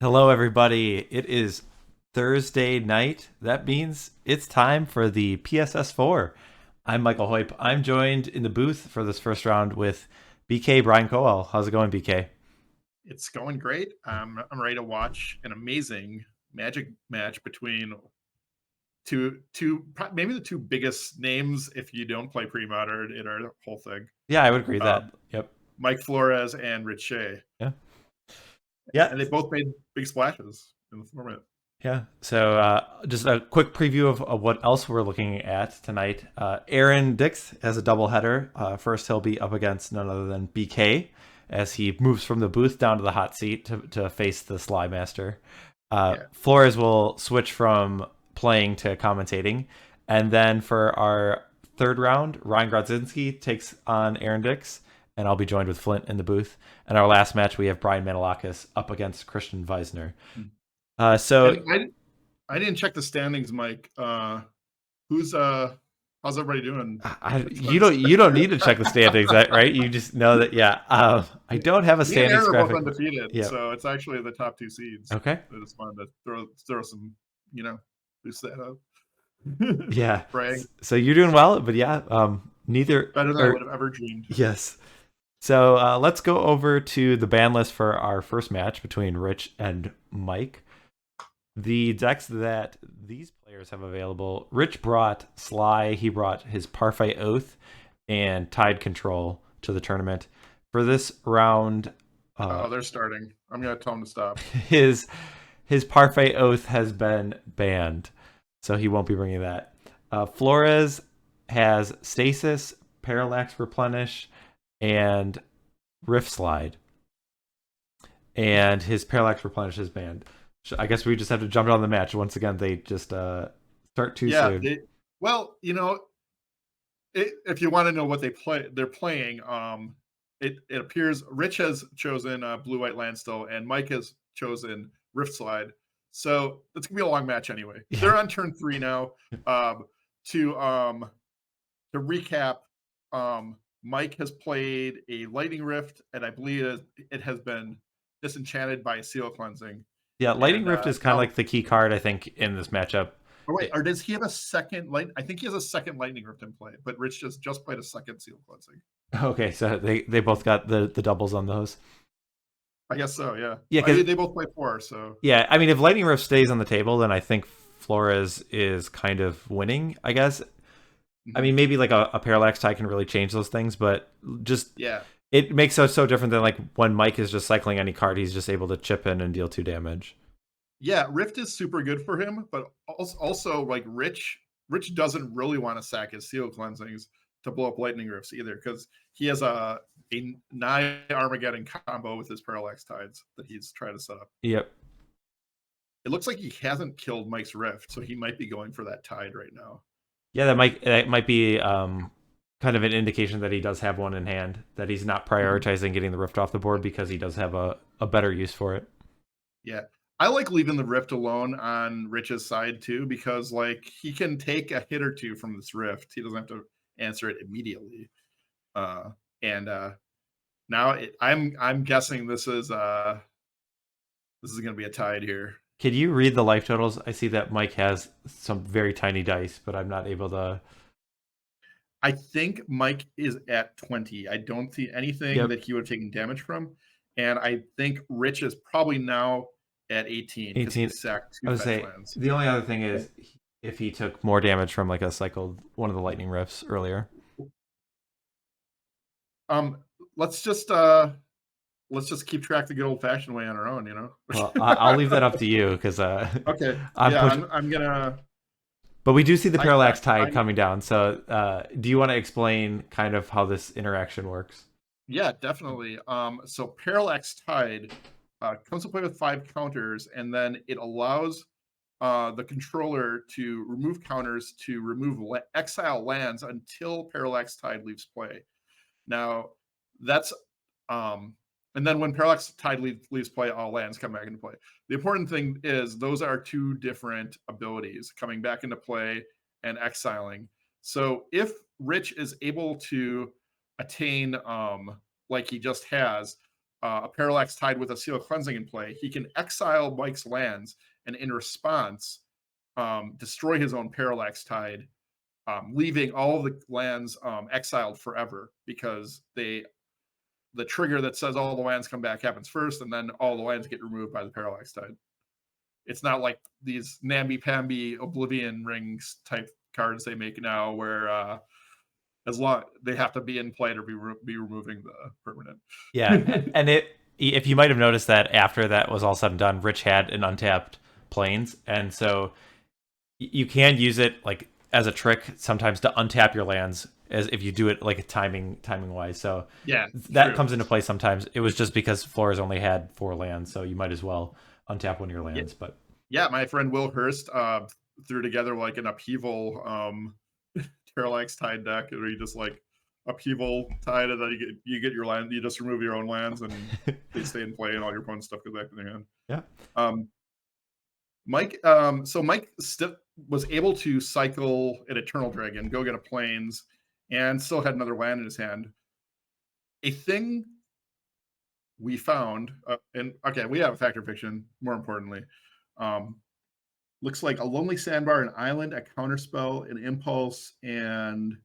Hello, everybody. It is Thursday night. That means it's time for the PSS4. I'm Michael Hoyp. I'm joined in the booth for this first round with BK Brian Kowal. How's it going, BK? It's going great. I'm ready to watch an amazing Magic match between maybe the two biggest names if you don't play pre-modern in our whole thing. Yeah, I would agree with that. Um, Yep. Mike Flores and Rich Shay, Yeah. Yeah. and they both made big splashes in the format. Yeah. So, just a quick preview of what else we're looking at tonight. Aaron Dix has a doubleheader. First, he'll be up against none other than BK as he moves from the booth down to the hot seat to face the Sly Master. Yeah. Flores will switch from playing to commentating. And then for our third round, Ryan Grodzinski takes on Aaron Dix, and I'll be joined with Flint in the booth. And our last match, we have Brian Manilakis up against Christian Weisner. So And I didn't check the standings, Mike. How's everybody doing? you don't need to check the standings, right? You just know that. Yeah, I don't have a Me and standings Aaron are both graphic. undefeated, Yeah. so it's actually the top two seeds. Okay. I just wanted to throw some, boost that up. Yeah. Brag. So you're doing well, but yeah, neither Better than I would have ever dreamed. Yes. So let's go over to the ban list for our first match between Rich and Mike. The decks that these players have available, Rich brought Sly, he brought his Parfait Oath and Tide Control to the tournament. For this round, they're starting. I'm going to tell them to stop. his Parfait Oath has been banned, so he won't be bringing that. Flores has Stasis, Parallax Replenish, and Rift Slide. And his Parallax Replenish is banned. I guess we just have to jump on the match. Once again, they just start too soon. If you want to know what they're playing. It appears Rich has chosen Blue-White Landstill, and Mike has chosen Rift Slide. So it's gonna be a long match anyway. Yeah. They're on turn 3 now. To recap, Mike has played a Lightning Rift, and I believe it has been disenchanted by Seal Cleansing. Yeah, Lightning Rift is kind of like the key card, I think, in this matchup. Oh, wait, or does he have a second light? I think he has a second Lightning Rift in play, but Rich just played a second Seal Cleansing. Okay, so they both got the doubles on those. I guess so, yeah. Yeah, they both play 4, so. Yeah, I mean, if Lightning Rift stays on the table, then I think Flores is kind of winning, I guess. Mm-hmm. I mean, maybe like a Parallax tie can really change those things, but just it makes it so different than like when Mike is just cycling any card, he's just able to chip in and deal 2 damage. Yeah, Rift is super good for him, but also like Rich doesn't really want to sack his Seal Cleansings to blow up Lightning Rifts either, because he has a nigh Armageddon combo with his Parallax Tides that he's trying to set up. Yep. It looks like he hasn't killed Mike's Rift, so he might be going for that Tide right now. Yeah, that might be kind of an indication that he does have one in hand, that he's not prioritizing getting the Rift off the board because he does have a better use for it. Yeah. I like leaving the Rift alone on Rich's side too, because like he can take a hit or two from this Rift. He doesn't have to answer it immediately. Now I'm guessing this is going to be a tide here. Can you read the life totals? I see that Mike has some very tiny dice, but I'm not able to. I think Mike is at 20. I don't see anything that he would have taken damage from. And I think Rich is probably now at 18. 18. I would say lands. The only other thing is if he took more damage from like a cycled one of the Lightning Rifts earlier. Let's just keep track the good old fashioned way on our own, Well, I'll leave that up to you because okay. I'm gonna. But we do see the Parallax Tide coming down. So do you want to explain kind of how this interaction works? Yeah, definitely. So Parallax Tide comes to play with 5 counters, and then it allows the controller to remove counters to remove exile lands until Parallax Tide leaves play. Now, that's and then when Parallax Tide leaves play, all lands come back into play. The important thing is those are 2 different abilities, coming back into play and exiling. So if Rich is able to attain, like he just has, a Parallax Tide with a Seal of Cleansing in play, he can exile Mike's lands and in response destroy his own Parallax Tide, leaving all the lands exiled forever because the trigger that says all the lands come back happens first, and then all the lands get removed by the Parallax Tide. It's not like these namby-pamby Oblivion Rings type cards they make now, where as long they have to be in play to be removing the permanent. Yeah, and if you might have noticed that after that was all said and done, Rich had an untapped Plains, and so you can use it like as a trick sometimes to untap your lands, as if you do it like timing wise. So yeah, that true. comes into play sometimes. It was just because Flores only had 4 lands, so you might as well untap one of your lands. But yeah, my friend Will Hurst threw together like an upheaval Parallax Tide deck, where you just like upheaval Tide, and then you get your land, you just remove your own lands, and they stay in play, and all your opponent's stuff goes back to their hand. Yeah. Mike, so Mike was able to cycle an Eternal Dragon, go get a Plains, and still had another land in his hand. A thing we found, and okay, we have a Fact or Fiction, more importantly. Looks like a Lonely Sandbar, an island, a counterspell, an impulse, and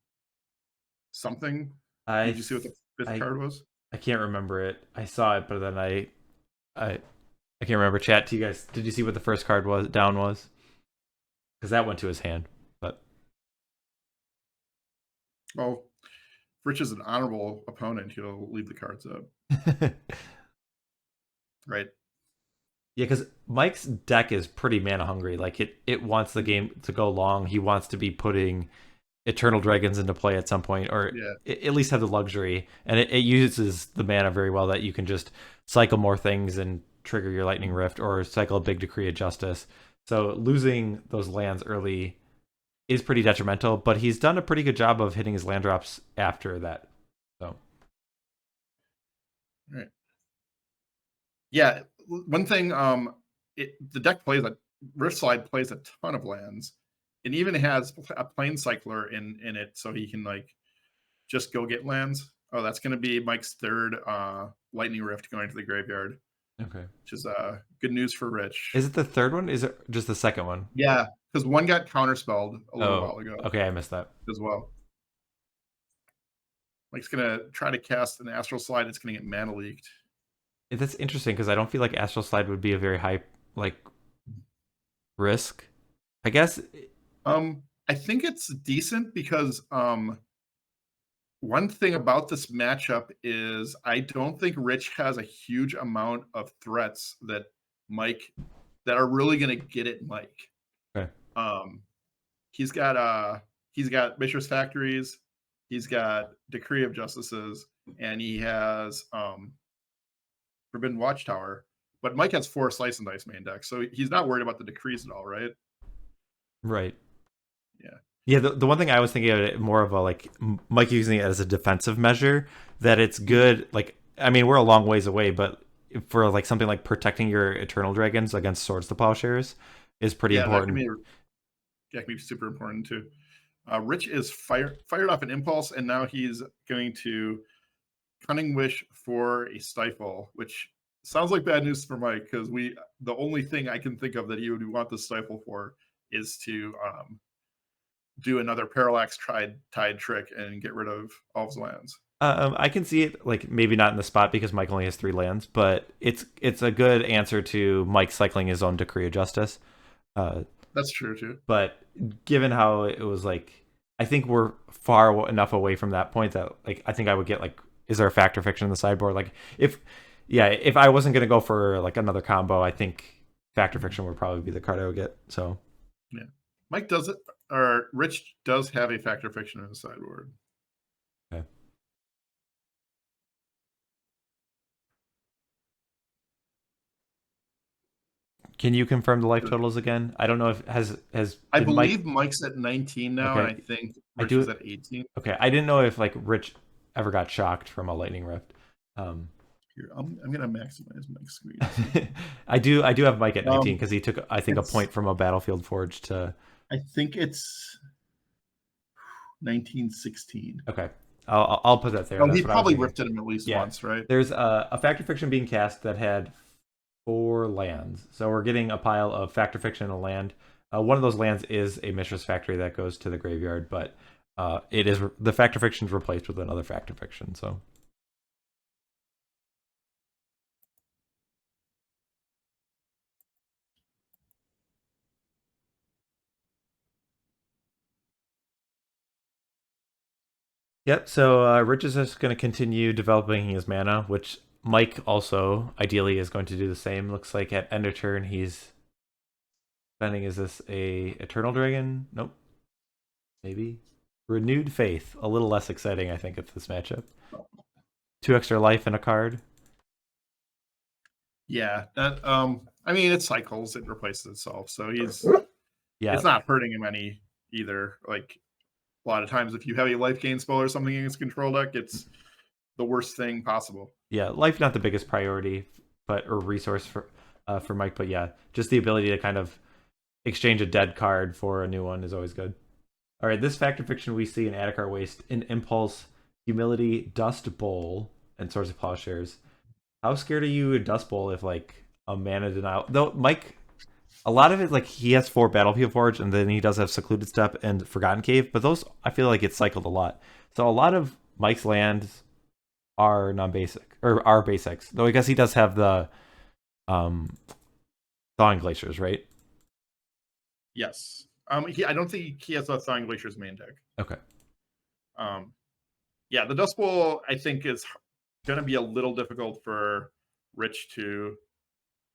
something. Did you see what the fifth card was? I can't remember it. I saw it, but then I can't remember. Chat to you guys. Did you see what the first card was? Down was? Because that went to his hand. But oh, Rich is an honorable opponent. He'll leave the cards up. Right. Yeah, because Mike's deck is pretty mana hungry. Like it wants the game to go long. He wants to be putting Eternal Dragons into play at some point, or at least have the luxury. And it uses the mana very well that you can just cycle more things and trigger your Lightning Rift, or cycle a big Decree of Justice. So losing those lands early is pretty detrimental, but he's done a pretty good job of hitting his land drops after that. So, right. Yeah, one thing, the deck plays Riftslide plays a ton of lands, and even has a Plane Cycler in it, so he can like just go get lands. Oh, that's going to be Mike's third Lightning Rift going to the graveyard. okay, which is good news for Rich. Is it the third one? Is it just the second one? Yeah, because one got counterspelled a little while ago. Okay, I missed that as well. Mike's gonna try to cast an Astral Slide. It's gonna get mana leaked. That's interesting because I don't feel like Astral Slide would be a very high like risk. I guess. I think it's decent because one thing about this matchup is I don't think Rich has a huge amount of threats that are really going to get at Mike. Okay. He's got Mishra's Factories, he's got Decree of Justices, and he has Forbidden Watchtower. But Mike has 4 Slice and Dice main decks, so he's not worried about the decrees at all, right? Right. Yeah. Yeah, the one thing I was thinking of it more of a like Mike using it as a defensive measure, that it's good. Like, I mean, we're a long ways away, but for like something like protecting your Eternal Dragons against Swords to Plowshares is pretty important. That can be super important too. Rich is fired off an impulse, and now he's going to Cunning Wish for a Stifle, which sounds like bad news for Mike, because the only thing I can think of that he would want the Stifle for is to do another Parallax Tide trick and get rid of all of his lands. I can see it, like maybe not in the spot because Mike only has 3 lands, but it's a good answer to Mike cycling his own Decree of Justice. That's true too. But given how it was, like, I think we're far enough away from that point that like I think I would get like, is there a Fact or Fiction in the sideboard? Like if I wasn't gonna go for like another combo, I think Fact or Fiction would probably be the card I would get. So yeah, Mike does it, or Rich does have a Fact or Fiction in the sideboard. Okay. Can you confirm the life totals again? I don't know if has. I believe Mike's at 19 now, okay. and I think Rich is at 18. Okay, I didn't know if like Rich ever got shocked from a Lightning Rift. Here, I'm gonna maximize Mike's screen. I do have Mike at 19 because he took, I think, a point from a Battlefield Forge to. I think it's 1916. Okay, I'll put that there. Oh, That's he what I was probably thinking. rifted him at least Yeah, once, right? there's a Fact or Fiction being cast that had 4 lands, so we're getting a pile of Fact or Fiction and a land. One of those lands is a Mishra's Factory that goes to the graveyard, but it is the Fact or Fiction is replaced with another Fact or Fiction. So yep. So Rich is just going to continue developing his mana, which Mike also ideally is going to do the same. Looks like at end of turn he's spending. Is this a Eternal Dragon? Nope. Maybe Renewed Faith. A little less exciting, I think, at this matchup. 2 extra life in a card. Yeah, that I mean it cycles, it replaces itself. So it's Yeah, not hurting him any either. Like a lot of times if you have a life gain spell or something against control deck, it's the worst thing possible. yeah. Life not the biggest priority, but or resource for Mike, but yeah, just the ability to kind of exchange a dead card for a new one is always good. All right, this Fact or Fiction we see in Atticart Waste in Impulse, Humility, Dust Bowl, and Swords of Plowshares. How scared are you of Dust Bowl if like a mana denial? Though Mike, a lot of it like he has 4 Battlefield Forge, and then he does have Secluded Step and Forgotten Cave, but those I feel like it's cycled a lot. So a lot of Mike's lands are non-basic or are basics. Though I guess he does have the um Thawing Glaciers, right? Yes. I don't think he has a Thawing Glacier's main deck. Okay. Um, yeah, the Dust Bowl I think is going to be a little difficult for Rich to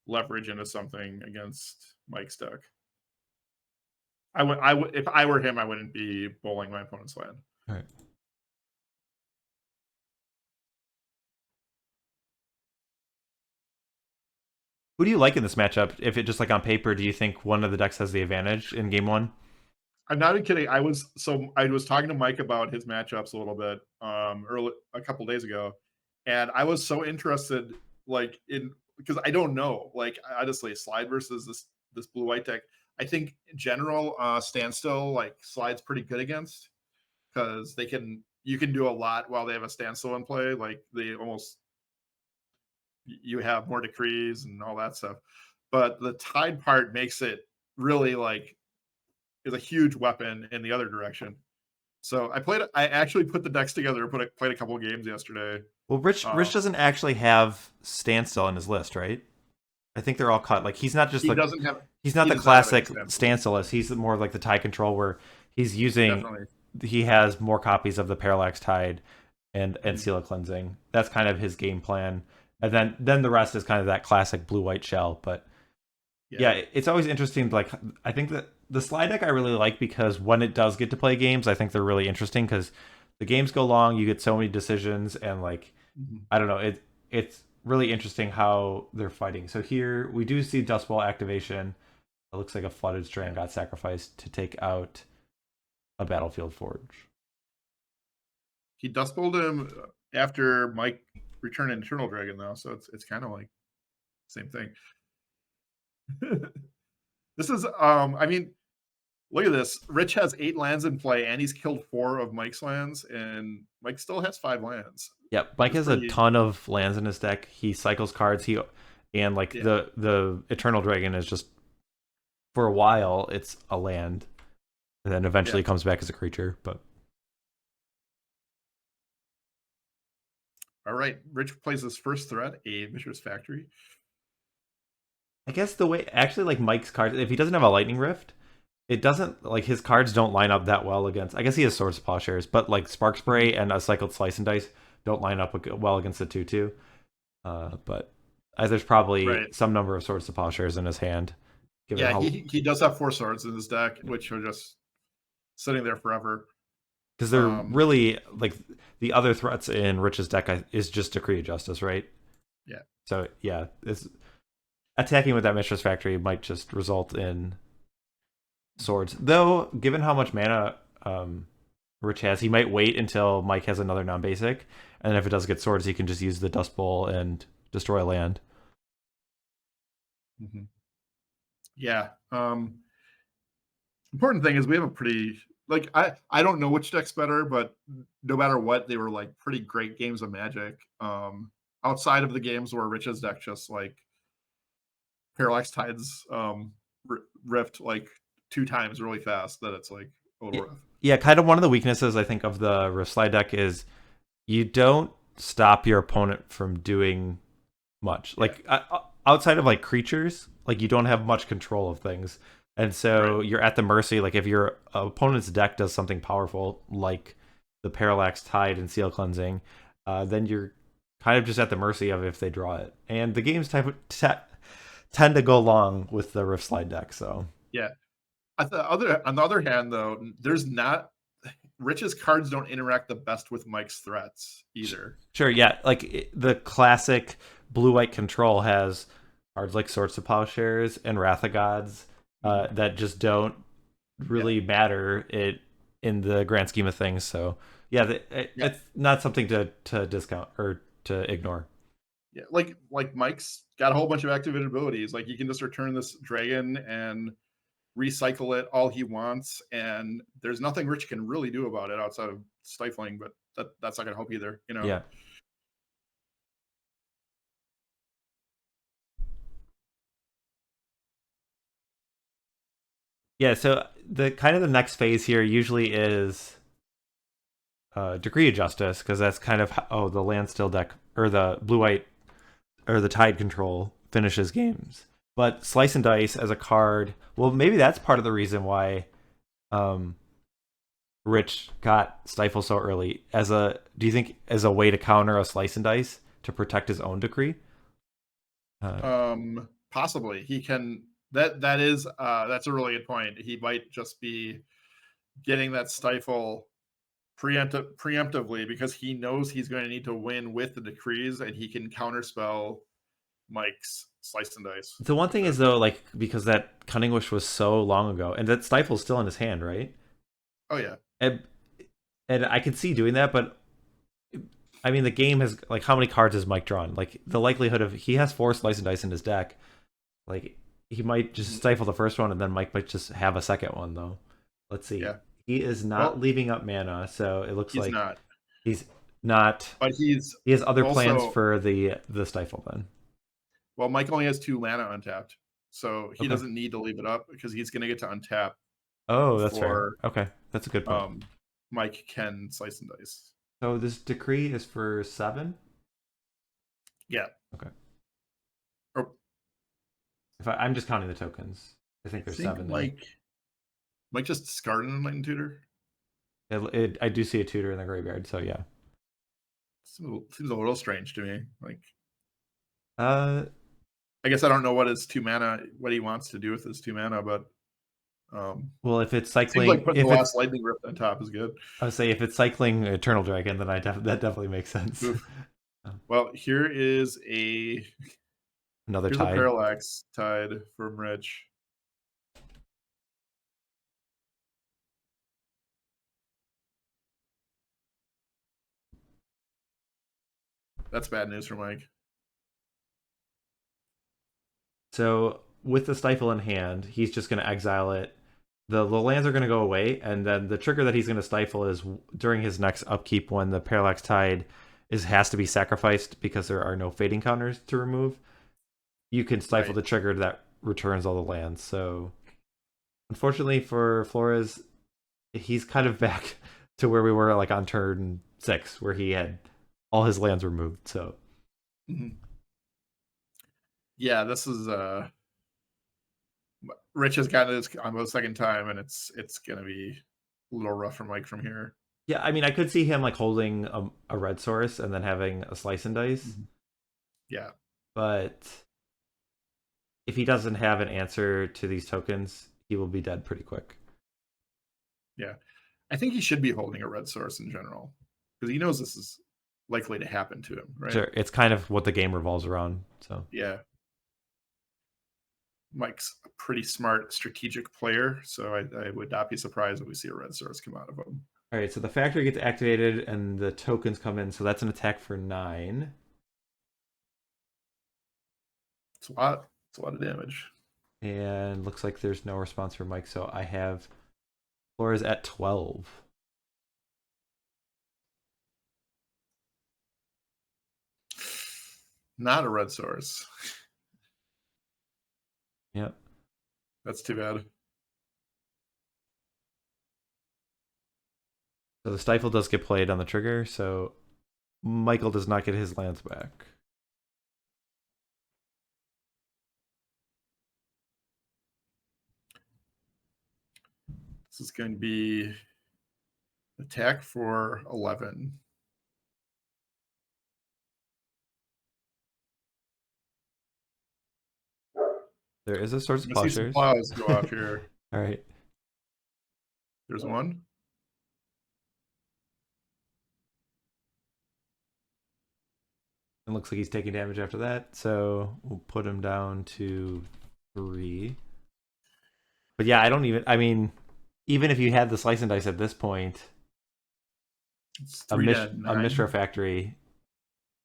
leverage into something against Mike's deck. I would if I were him, I wouldn't be bowling my opponent's land. All right. Who do you like in this matchup? If it just like on paper, do you think one of the decks has the advantage in game one? I'm not even kidding. I was talking to Mike about his matchups a little bit early a couple days ago, and I was so interested like in because I don't know like honestly slide versus this blue white deck. I think in general standstill like slide's pretty good against because you can do a lot while they have a standstill in play. Like they almost you have more decrees and all that stuff, but the tide part makes it really like is a huge weapon in the other direction. So I actually put the decks together, played a couple of games yesterday. Well, Rich doesn't actually have Standstill in his list, right? I think they're all cut. Like he's not just He like doesn't have he's not he the does not have any classic standstill. Standstillist. He's more of like the Tide Control where he's using Definitely. he has more copies of the Parallax Tide and Seal of Cleansing. That's kind of his game plan. And then the rest is kind of that classic blue white shell. But yeah, it's always interesting. Like I think that the slide deck I really like because when it does get to play games, I think they're really interesting because the games go long. You get so many decisions, and like I don't know, it's really interesting how they're fighting. So here we do see Dust Bowl activation. It looks like a Flooded Strand got sacrificed to take out a Battlefield Forge. He dust bowled him after Mike returned an Eternal Dragon though, so it's kind of like same thing. This is I mean look at this. Rich has 8 lands in play, and he's killed 4 of Mike's lands, and Mike still has 5 lands. Yeah, Mike has a ton of lands in his deck. He cycles cards. And like the Eternal Dragon is just for a while it's a land, and then eventually comes back as a creature. But all right, Rich plays his first threat, a Mishra's Factory. I guess the way actually like Mike's cards, if he doesn't have a Lightning Rift, it doesn't like his cards don't line up that well against. I guess he has Swords of Plowshares, but like Spark Spray and a cycled Slice and Dice don't line up well against the 2/2. But there's probably some number of Swords of Plowshares in his hand. Yeah, he does have 4 swords in his deck, which are just sitting there forever. Because they're really like the other threats in Rich's deck is just Decree of Justice, right? Yeah. So yeah, it's attacking with that Mishra's Factory might just result in swords. Though, given how much mana Rich has, he might wait until Mike has another non-basic, and if it does get swords, he can just use the Dust Bowl and destroy land. Yeah. Important thing is we have a pretty like I don't know which deck's better, but no matter what, they were like pretty great games of Magic. Outside of the games where Rich's deck just like Parallax Tides ripped like 2 times really fast, that it's like a little rough. Yeah, kind of one of the weaknesses I think of the Rift Slide deck is you don't stop your opponent from doing much. Yeah. Like outside of like creatures, like you don't have much control of things, and so Right. you're at the mercy. Like if your opponent's deck does something powerful, like the Parallax Tide and Seal Cleansing, then you're kind of just at the mercy of if they draw it. And the games tend to go long with the Rift Slide deck. So Yeah. On the other hand, though, there's not Rich's cards don't interact the best with Mike's threats either. sure, yeah, like the classic blue white control has cards like Swords to Plowshares and Wrath of Gods that just don't Yeah. really matter it in the grand scheme of things. So yeah, Yeah. it's not something to discount or to ignore. Yeah. Like Mike's got a whole bunch of activated abilities. Like he can just return this dragon and recycle it all he wants, and there's nothing Rich can really do about it outside of stifling, but that's not gonna help either, you know? Yeah, yeah. So the kind of the next phase here usually is Degree of Justice because that's kind of how the land still deck or the blue white or the tide control finishes games. But Slice and Dice as a card, well, maybe that's part of the reason why um, Rich got Stifle so early. Do you think as a way to counter a Slice and Dice to protect his own decree? Uh, Possibly he can. That's a really good point. He might just be getting that stifle preemptively because he knows he's going to need to win with the decrees, and he can counterspell Mike's slice and dice the one with thing it. is though, like because that Cunning Wish was so long ago, and that Stifle's still in his hand, right? Oh yeah, And, and I could see doing that, but I mean, the game has like how many cards has Mike drawn? Like the likelihood of he has 4 Slice and Dice in his deck. Like he might just Mhm. stifle the first one, and then Mike might just have a second one though. Let's see. Yeah. He is not Well, leaving up mana, so it looks he's like not, he's not. but he's He has other plans also for the stifle then. well. Mike only has 2 mana untapped, so he Okay. doesn't need to leave it up because he's going to get to untap Oh, that's fair. before Okay, that's a good point. Mike can slice and dice. So this decree is for 7. Yeah. Okay. Or If I'm just counting the tokens, I think I there's think 7 there. Mike just discarded an enlightened tutor. I do see a tutor in the graveyard, so yeah. Seems a little strange to me. Like, Uh, I guess I don't know what his 2 mana, what he wants to do with his 2 mana, but well, if it's seems like cycling, putting the if it's last lightning rift on top is good. I would say if it's cycling Eternal Dragon, then that definitely makes sense. Oof. Well, here's Another a tide. parallax tide from Rich. That's bad news for Mike. So with the stifle in hand, he's just going to exile it. The lands are going to go away, and then the trigger that he's going to stifle is during his next upkeep when the parallax tide has to be sacrificed because there are no fading counters to remove. You can stifle Right. the trigger that returns all the lands. So unfortunately for Flores, he's kind of back to where we were like on turn 6, where he had all his lands removed. So Mhm. Yeah, this is Rich has gotten this on the second time, and it's gonna be a little rough for Mike from here. yeah, I mean, I could see him like holding a red source and then having a slice and dice, Mhm. Yeah, but if he doesn't have an answer to these tokens, he will be dead pretty quick. yeah. I think he should be holding a red source in general because he knows this is likely to happen to him, right? Sure, it's kind of what the game revolves around. So, Yeah. Mike's a pretty smart, strategic player, so I would not be surprised if we see a red source come out of him. all right, so the factory gets activated and the tokens come in. So that's an attack for 9, It's a lot. It's a lot of damage. and looks like there's no response from Mike. So I have Flores at 12. Not a red source. Yep. That's too bad. So the stifle does get played on the trigger, so Michael does not get his lands back. This is going to be attack for 11. There is a Swords I'm of going to see some Plowshares. plows go off here. All right. There's one. It looks like he's taking damage after that, so we'll put him down to 3. But yeah, I mean, even if you had the Slice and Dice at this point, It's 3 to a 9. Mishra Factory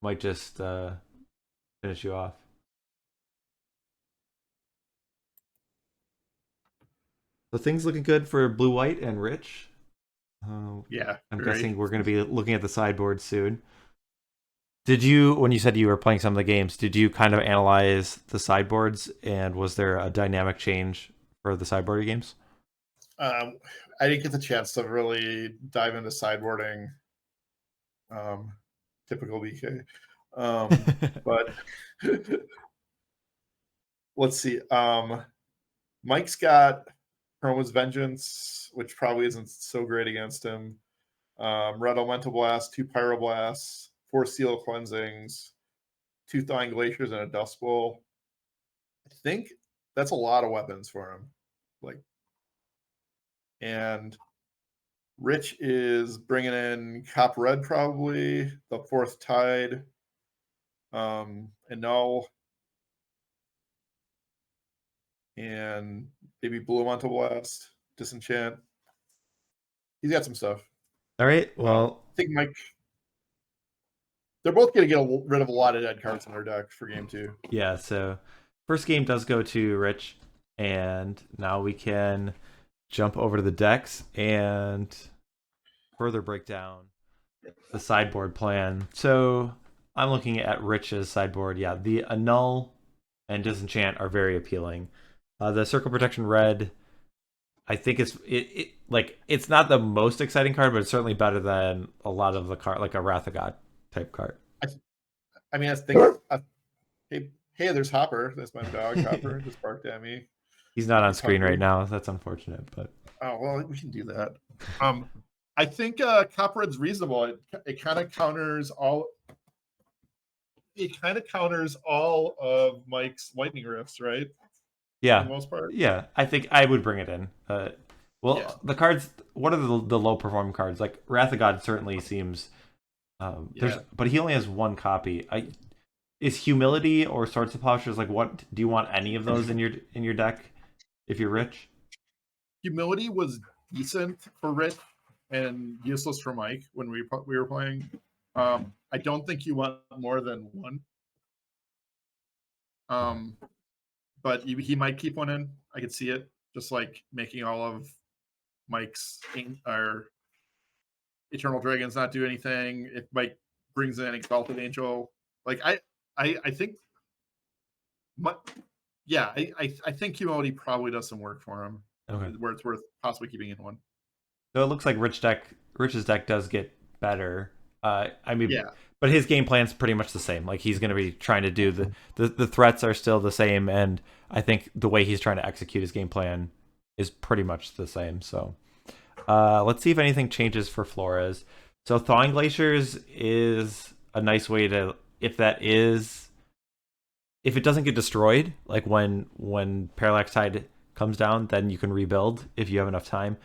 might just finish you off. So things looking good for Blue White and Rich. Yeah. I'm very. guessing we're going to be looking at the sideboard soon. Did you, when you said you were playing some of the games, did you kind of analyze the sideboards, and was there a dynamic change for the sideboard games? I didn't get the chance to really dive into sideboarding. Typical BK. But let's see. Mike's got Chroma's Vengeance, which probably isn't so great against him. Red Elemental Blast, 2 Pyroblasts, 4 Seal Cleansings, 2 Thawing Glaciers, and a Dust Bowl. I think that's a lot of weapons for him. And Rich is bringing in Cop Red, probably the 4th Tide, and Null, and maybe Blue Elemental Blast, Disenchant. He's got some stuff. All right. Well, I think Mike. They're both going to get rid of a lot of dead cards in their deck for game 2. yeah. So first game does go to Rich, and now we can jump over to the decks and further break down the sideboard plan. So I'm looking at Rich's sideboard. Yeah, the Annul and Disenchant are very appealing. The Circle Protection Red, I think it's not the most exciting card, but it's certainly better than a lot of the card, like a Wrath of God type card. I mean, I think. Hey, there's Hopper. That's my dog. Hopper just barked at me. He's not on screen right now. That's unfortunate, but oh well, we can do that. I think Cop Red's reasonable. It kind of counters all. It kind of counters all of Mike's Lightning Rifts, right? yeah, For the most part. yeah. I think I would bring it in. The cards. What are the low performing cards? Like Wrath of God certainly seems. But he only has 1 copy. Is Humility or Swords of Plowshares, like, what do you want any of those in your deck if you're Rich? Humility was decent for Rich and useless for Mike when we were playing. I don't think you want more than 1. But he might keep 1 in. I could see it, just like making all of Mike's or Eternal Dragons not do anything. If Mike brings in Exalted Angel, like I think, I think Humility probably does some work for him. Okay. Where it's worth possibly keeping in 1. So it looks like Rich's deck does get better. I mean, Yeah. But his game plan's pretty much the same. Like, he's going to be trying to do the threats are still the same, and I think the way he's trying to execute his game plan is pretty much the same. So let's see if anything changes for Flores. So Thawing Glaciers is a nice way to, if it doesn't get destroyed, like when Parallax Tide comes down, then you can rebuild if you have enough time.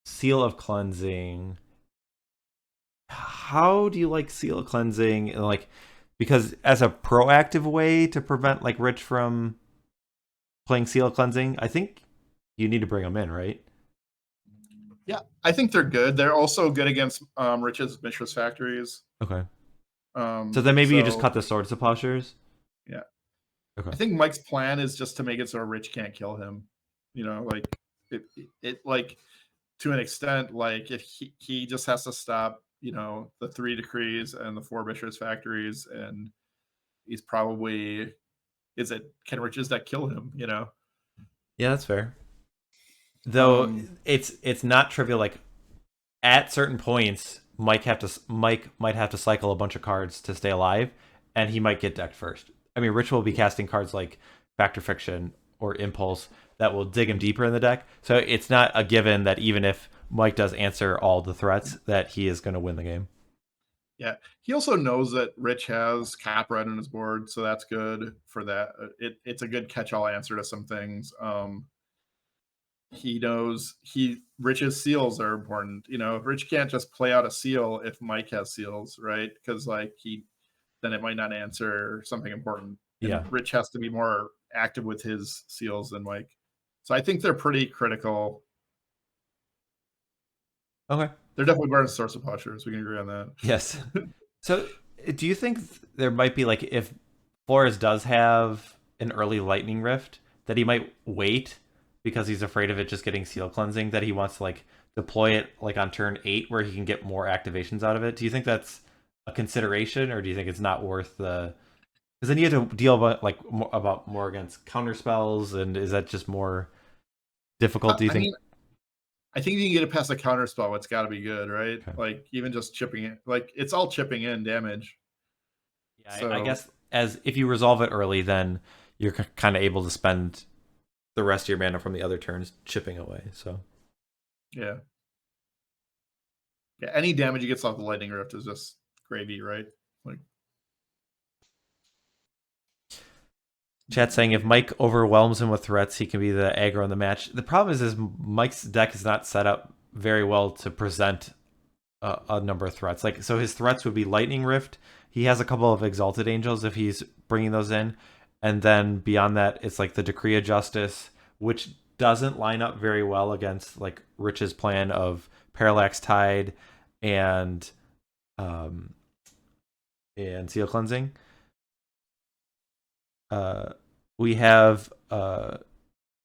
Seal of Cleansing. How do you like Seal of Cleansing? And like, because as a proactive way to prevent like Rich from playing Seal of Cleansing, I think you need to bring them in, right? Yeah, I think they're good. They're also good against Rich's Mishra's Factories. Okay. So then maybe you just cut the Swords of Plowshares? Yeah. Okay. I think Mike's plan is just to make it so Rich can't kill him. Like it like to an extent, like if he just has to stop, the 3 decrees and the 4 Bishop's factories, and he's probably can Rich's deck kill him? Yeah, that's fair. Though Um, it's not trivial. Like at certain points, Mike might have to cycle a bunch of cards to stay alive, and he might get decked first. I mean, Rich will be casting cards like Factor Fiction or Impulse that will dig him deeper in the deck. So it's not a given that even if Mike does answer all the threats, that he is going to win the game. yeah, he also knows that Rich has Cap Red on his board, so that's good for that. It's a good catch-all answer to some things. He knows Rich's seals are important. Rich can't just play out a seal if Mike has seals, right? Because then it might not answer something important. Yeah. And Rich has to be more active with his seals than Mike. So I think they're pretty critical. Okay. They're definitely better than source of pushers. We can agree on that. Yes. So do you think there might be like if Flores does have an early lightning rift that he might wait because he's afraid of it just getting seal cleansing, that he wants to like deploy it like on turn 8 where he can get more activations out of it? Do you think that's a consideration, or do you think it's not worth the, because then you have to deal about like about more against counter spells, and is that just more difficult, do you I think? mean, I think you can get it past the counter spell. It's got to be good, right? Okay. Like even just chipping it, like it's all chipping in damage. Yeah, So I guess as if you resolve it early, then you're kind of able to spend the rest of your mana from the other turns chipping away. So yeah, any damage he gets off the lightning rift is just gravy, right? Like chat saying if Mike overwhelms him with threats, he can be the aggro in the match. The problem is Mike's deck is not set up very well to present a number of threats. Like, so his threats would be Lightning Rift. He has a couple of Exalted Angels if he's bringing those in, and then beyond that, it's like the Decree of Justice, which doesn't line up very well against like Rich's plan of Parallax Tide and um Seal Cleansing. We have a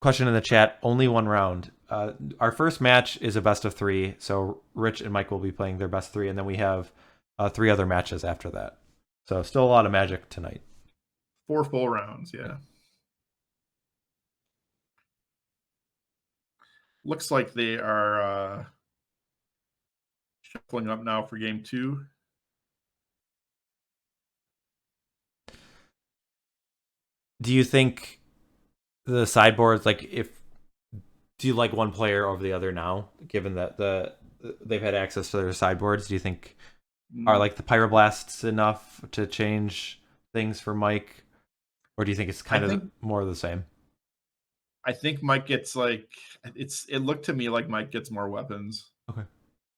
question in the chat. Only one round. Our first match is a best of 3, so Rich and Mike will be playing their best 3, and then we have 3 other matches after that. So still a lot of Magic tonight. 4 full rounds, yeah. Looks like they are shuffling up now for game 2. Do you think the sideboards, like, do you like one player over the other now, given that they've had access to their sideboards? Do you think are like the Pyroblasts enough to change things for Mike, or do you think it's kind of more of the same? I think Mike gets like it looked to me like Mike gets more weapons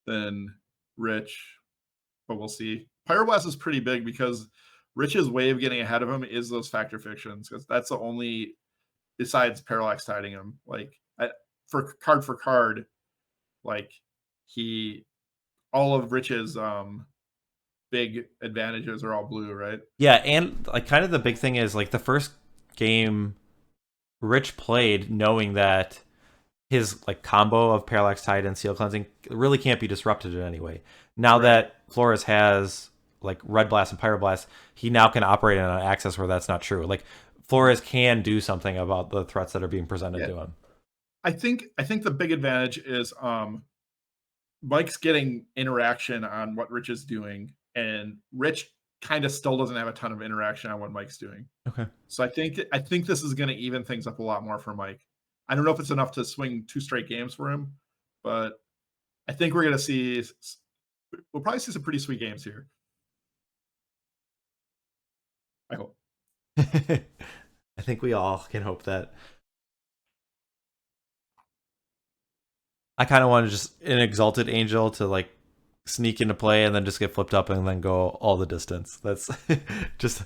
than Rich, but we'll see. Pyroblast is pretty big because Rich's way of getting ahead of him is those Factor Fictions, because that's the only, besides Parallax tiding him, like for card, like all of Rich's big advantages are all blue, right? Yeah, and like kind of the big thing is like the first game Rich played knowing that his like combo of Parallax Tide and Seal Cleansing really can't be disrupted in any way. Now that Flores has like Red Blast and Pyroblast, he now can operate in an access where that's not true. Like Flores can do something about the threats that are being presented to him. I think the big advantage is Mike's getting interaction on what Rich is doing, and Rich kind of still doesn't have a ton of interaction on what Mike's doing. Okay. So I think this is going to even things up a lot more for Mike. I don't know if it's enough to swing 2 straight games for him, but I think we'll probably see some pretty sweet games here. I hope. I think we all can hope that. I kind of want to just an Exalted Angel to like sneak into play and then just get flipped up and then go all the distance. That's just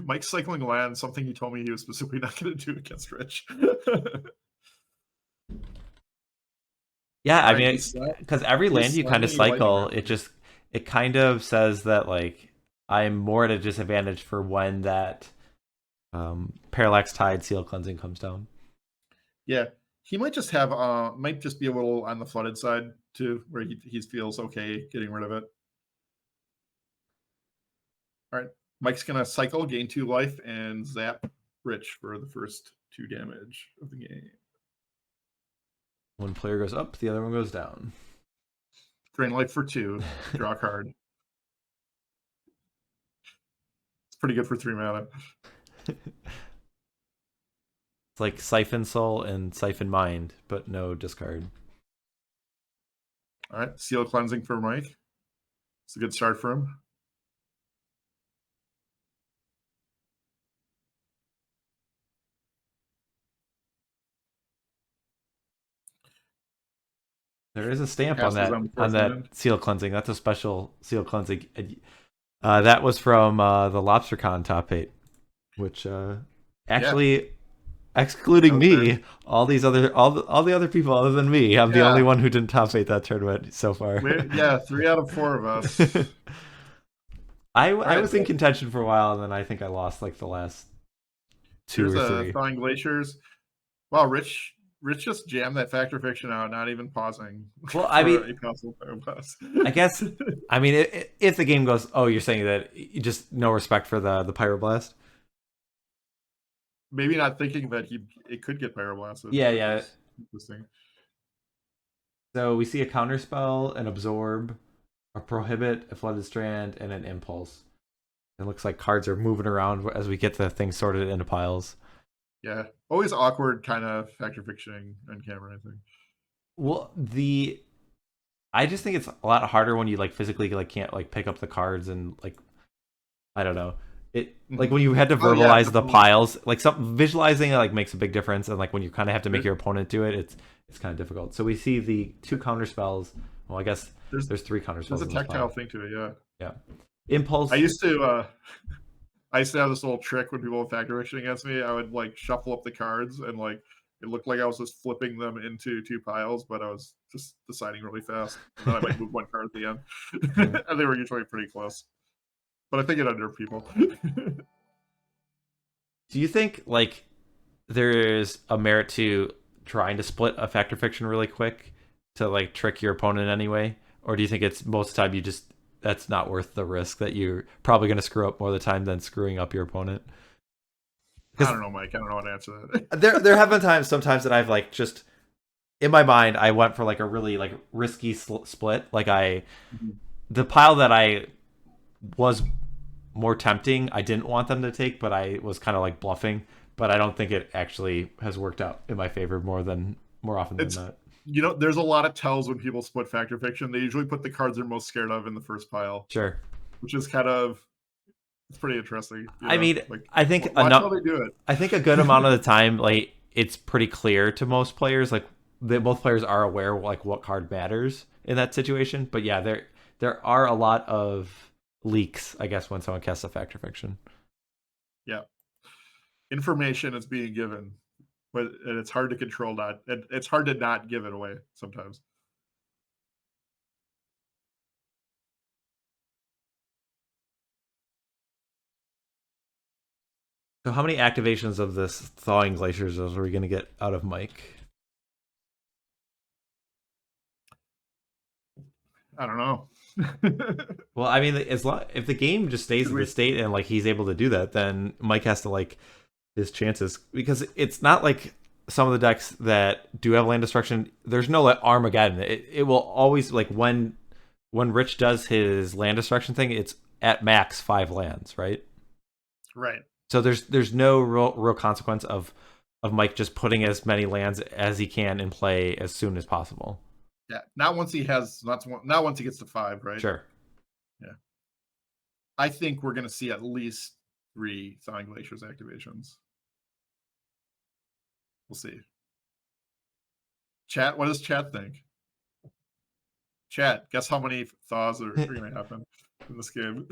Mike cycling land, something he told me he was specifically not going to do against Rich. Yeah, I mean, because every land you kind of cycle, it kind of says that like I'm more at a disadvantage for when that Parallax Tide, Seal Cleansing comes down. Yeah, he might just have might just be a little on the flooded side too, where he feels okay getting rid of it. All right, Mike's gonna cycle, gain 2 life, and zap Rich for the first 2 damage of the game. One player goes up, the other one goes down. Drain life for 2. Draw a card. It's pretty good for 3 mana. It's like Siphon Soul and Siphon Mind, but no discard. All right, Seal Cleansing for Mike. It's a good start for him. There is a stamp on Passes that on the on fourth that land. Seal Cleansing. That's a special Seal Cleansing. That was from the LobsterCon top 8, which actually, excluding me, all the other people other than me, I'm the only one who didn't top 8 that tournament so far. 3 out of 4 of us. I was in contention for a while, and then I think I lost like the last 2 or 3. Thawing Glaciers. Wow, Rich just jammed that Fact or Fiction out, not even pausing. Well, I mean, I guess, I mean, if the game goes, oh, you're saying that you just no respect for the Pyroblast? Maybe not thinking that it could get Pyroblasted. Yeah. Interesting. So we see a counterspell, an absorb, a prohibit, a flooded strand, and an impulse. It looks like cards are moving around as we get the things sorted into piles. Yeah, always awkward kind of Fact or Fictioning on camera, I think. Well, I just think it's a lot harder when you like physically like can't like pick up the cards and like I don't know. It like when you had to verbalize the piles, like visualizing it like makes a big difference, and like when you kind of have to make your opponent do it, it's kind of difficult. So we see the 2 counter spells. Well, I guess there's 3 counter spells. There's a tactile thing to it, yeah. Impulse. I used to have this little trick when people would Fact or Fiction against me. I would like shuffle up the cards and like it looked like I was just flipping them into 2 piles, but I was just deciding really fast. And then I might move 1 card at the end. And they were usually pretty close. But I think it under people. Do you think like there's a merit to trying to split a Fact or Fiction really quick to like trick your opponent anyway? Or do you think it's most of the time that's not worth the risk, that you're probably going to screw up more of the time than screwing up your opponent? I don't know, Mike. I don't know how to answer that. there have been sometimes that I've like just in my mind I went for like a really like risky split. Like the pile that I was more tempting, I didn't want them to take, but I was kind of like bluffing. But I don't think it actually has worked out in my favor more often than not. You know, there's a lot of tells when people split Fact or Fiction. They usually put the cards they're most scared of in the first pile. Sure. Which is kind of, it's pretty interesting. I mean, like, I think how they do it. I think a good amount of the time, like it's pretty clear to most players, like both players are aware like what card matters in that situation. But yeah, there are a lot of leaks, I guess, when someone casts a Fact or Fiction. Yeah. Information is being given, but it's hard to control that. It's hard to not give it away sometimes. So how many activations of this Thawing Glaciers are we going to get out of Mike? I don't know. Well, I mean, if the game just stays in the state and like he's able to do that, then Mike has to like his chances, because it's not like some of the decks that do have land destruction. There's no like Armageddon. It will always like when Rich does his land destruction thing, it's at max 5 lands, right? Right. So there's no real consequence of Mike just putting as many lands as he can in play as soon as possible. Yeah, not once he gets to 5, right? Sure. Yeah. I think we're going to see at least 3 Thawing Glaciers activations. We'll see. Chat, what does chat think? Chat, guess how many thaws are going to happen in this game?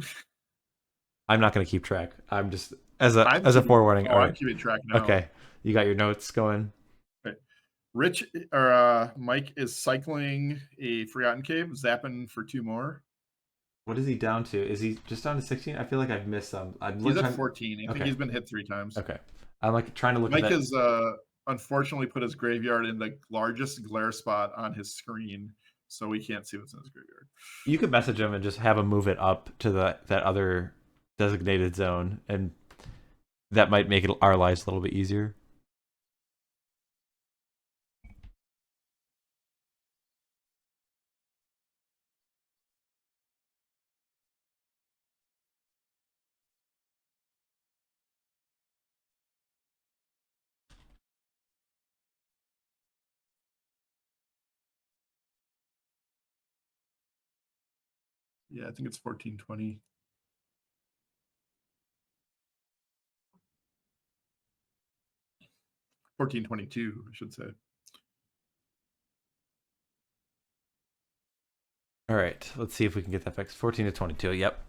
I'm not going to keep track. I'm just as a forewarning. I'm keeping track now. Okay, you got your notes going. Okay. Mike is cycling a Forgotten Cave, zapping for 2 more. What is he down to? Is he just down to 16? I feel like I've missed some. He's at Trying. 14. I think Okay. he's been hit 3 times. Okay. I'm like trying to look at Mike that. has unfortunately put his graveyard in the largest glare spot on his screen, so we can't see what's in his graveyard. You could message him and just have him move it up to that other designated zone, and that might make our lives a little bit easier. Yeah, I think it's 1420. 1422, I should say. All right, let's see if we can get that fixed. 14 to 22. Yep.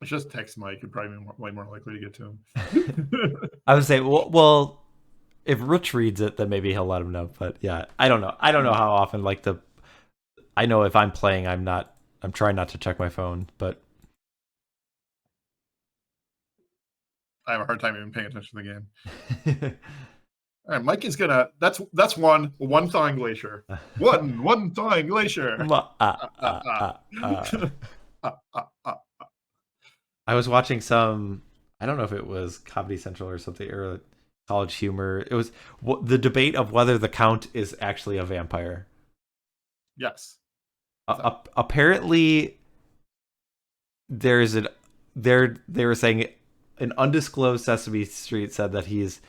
It's just text Mike. It'd probably be way more likely to get to him. I would say, well, if Rich reads it, then maybe he'll let him know. But yeah, I don't know. I don't know how often. I know if I'm playing, I'm trying not to check my phone, but I have a hard time even paying attention to the game. All right, Mike is gonna. That's one thawing glacier. One thawing glacier. I was watching some. I don't know if it was Comedy Central or something or College Humor. It was the debate of whether the Count is actually a vampire. Yes. Apparently, they were saying an undisclosed Sesame Street said that he's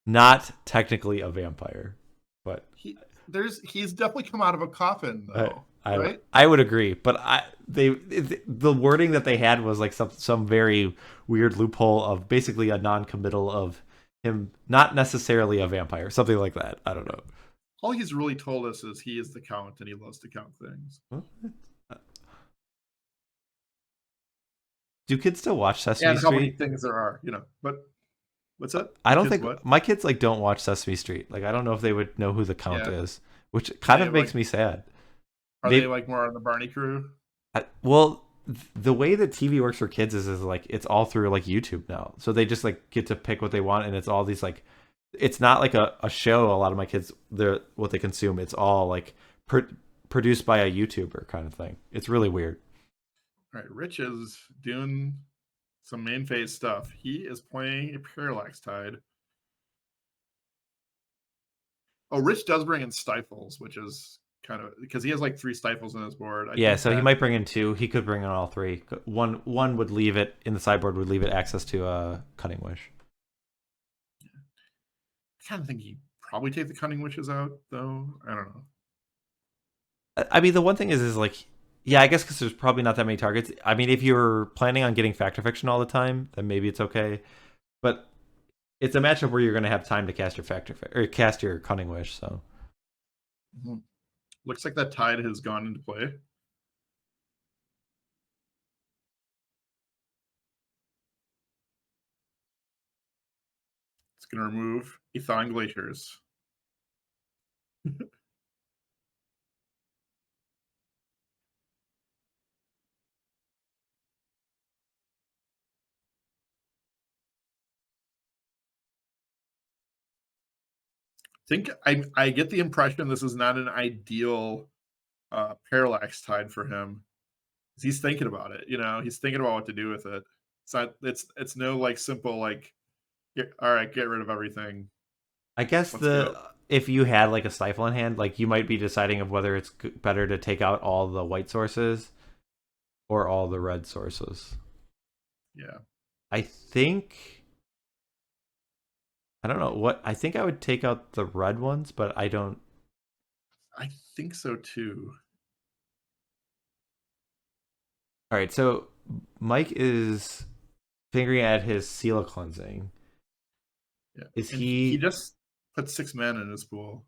not technically a vampire, but he's definitely come out of a coffin though. Right? I would agree, but the wording that they had was like some very weird loophole of basically a non-committal of him not necessarily a vampire, something like that. I don't know. All he's really told us is he is the Count and he loves to count things. Do kids still watch Sesame and Street? How many things there are, but what's that? I don't think my kids like don't watch Sesame Street. Like I don't know if they would know who the Count is, which kind of makes me sad. Are they like more on the Barney crew? Well, the way that TV works for kids is like it's all through like YouTube now. So they just like get to pick what they want, and it's all these like, it's not like a show. A lot of my kids, what they consume. It's all like produced by a YouTuber kind of thing. It's really weird. All right, Rich is doing some main phase stuff. He is playing a Parallax Tide. Oh, Rich does bring in Stifles, which is kind of because he has like 3 Stifles in his board. Yeah, so he might bring in 2. He could bring in all 3. One would leave it in the sideboard, would leave it access to a Cunning Wish. I kind of think he'd probably take the Cunning Wishes out, though. I don't know. I mean, the one thing is like, yeah, I guess because there's probably not that many targets. I mean, if you're planning on getting Fact or Fiction all the time, then maybe it's okay. But it's a matchup where you're going to have time to cast your or cast your Cunning Wish. So looks like that Tide has gone into play. It's going to remove Ethon Glaciers. Think I get the impression this is not an ideal Parallax Tide for him. He's thinking about it, he's thinking about what to do with it. It's no like simple like all right, get rid of everything. I guess if you had like a Stifle in hand, like you might be deciding of whether it's better to take out all the white sources or all the red sources. Yeah. I don't know what. I think I would take out the red ones, but I don't. I think so too. All right, so Mike is fingering at his Seal of Cleansing. Yeah. Is he just put 6 mana in his pool.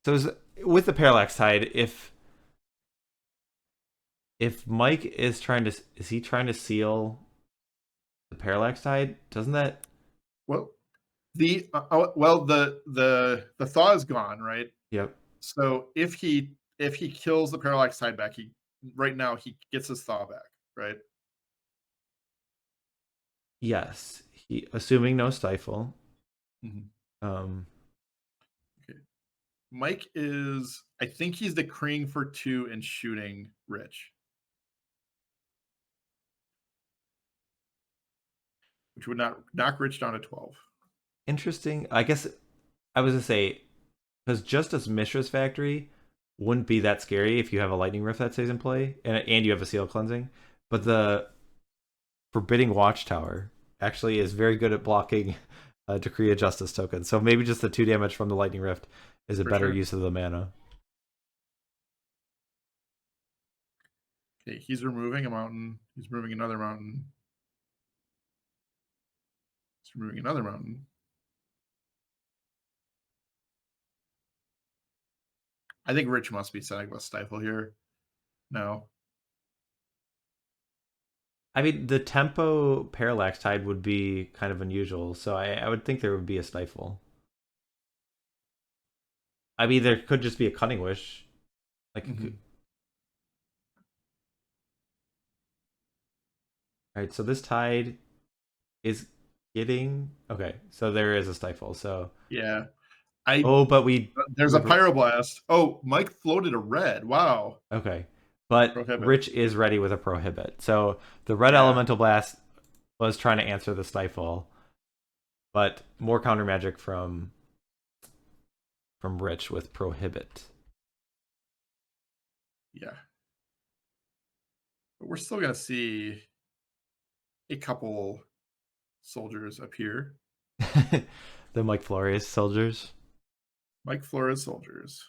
So with the Parallax Tide, if Mike is trying to seal the Parallax Tide, doesn't that? Well, The thaw is gone, right? Yep. So if he kills the parallax tide back, he right now he gets his thaw back, right? Yes. He assuming no stifle. Mm-hmm. Um, Okay. Mike is, I think he's decreeing for 2 and shooting Rich, which would not knock Rich down to 12. interesting. I guess I was gonna say because Justice Mishra's Factory wouldn't be that scary if you have a Lightning Rift that stays in play and you have a Seal Cleansing, but the Forbidding Watchtower actually is very good at blocking Decree of Justice tokens. So maybe just the 2 damage from the Lightning Rift is a For better sure. use of the mana. Okay, he's removing a mountain. He's removing another mountain. He's removing another mountain. I think Rich must be setting with Stifle here. No. I mean, the tempo Parallax Tide would be kind of unusual, so I would think there would be a Stifle. I mean, there could just be a Cunning Wish. Like, Mm-hmm. all right, so this Tide is getting okay. So there is a Stifle. So Yeah. but we There's a Pyroblast. Oh, Mike floated a red. Wow. okay, but Prohibit. Rich is ready with a Prohibit. So the red Elemental Blast was trying to answer the Stifle, but more counter magic from Rich with Prohibit. Yeah. But we're still going to see a couple soldiers appear. The Mike Flores soldiers. Mike Flores soldiers.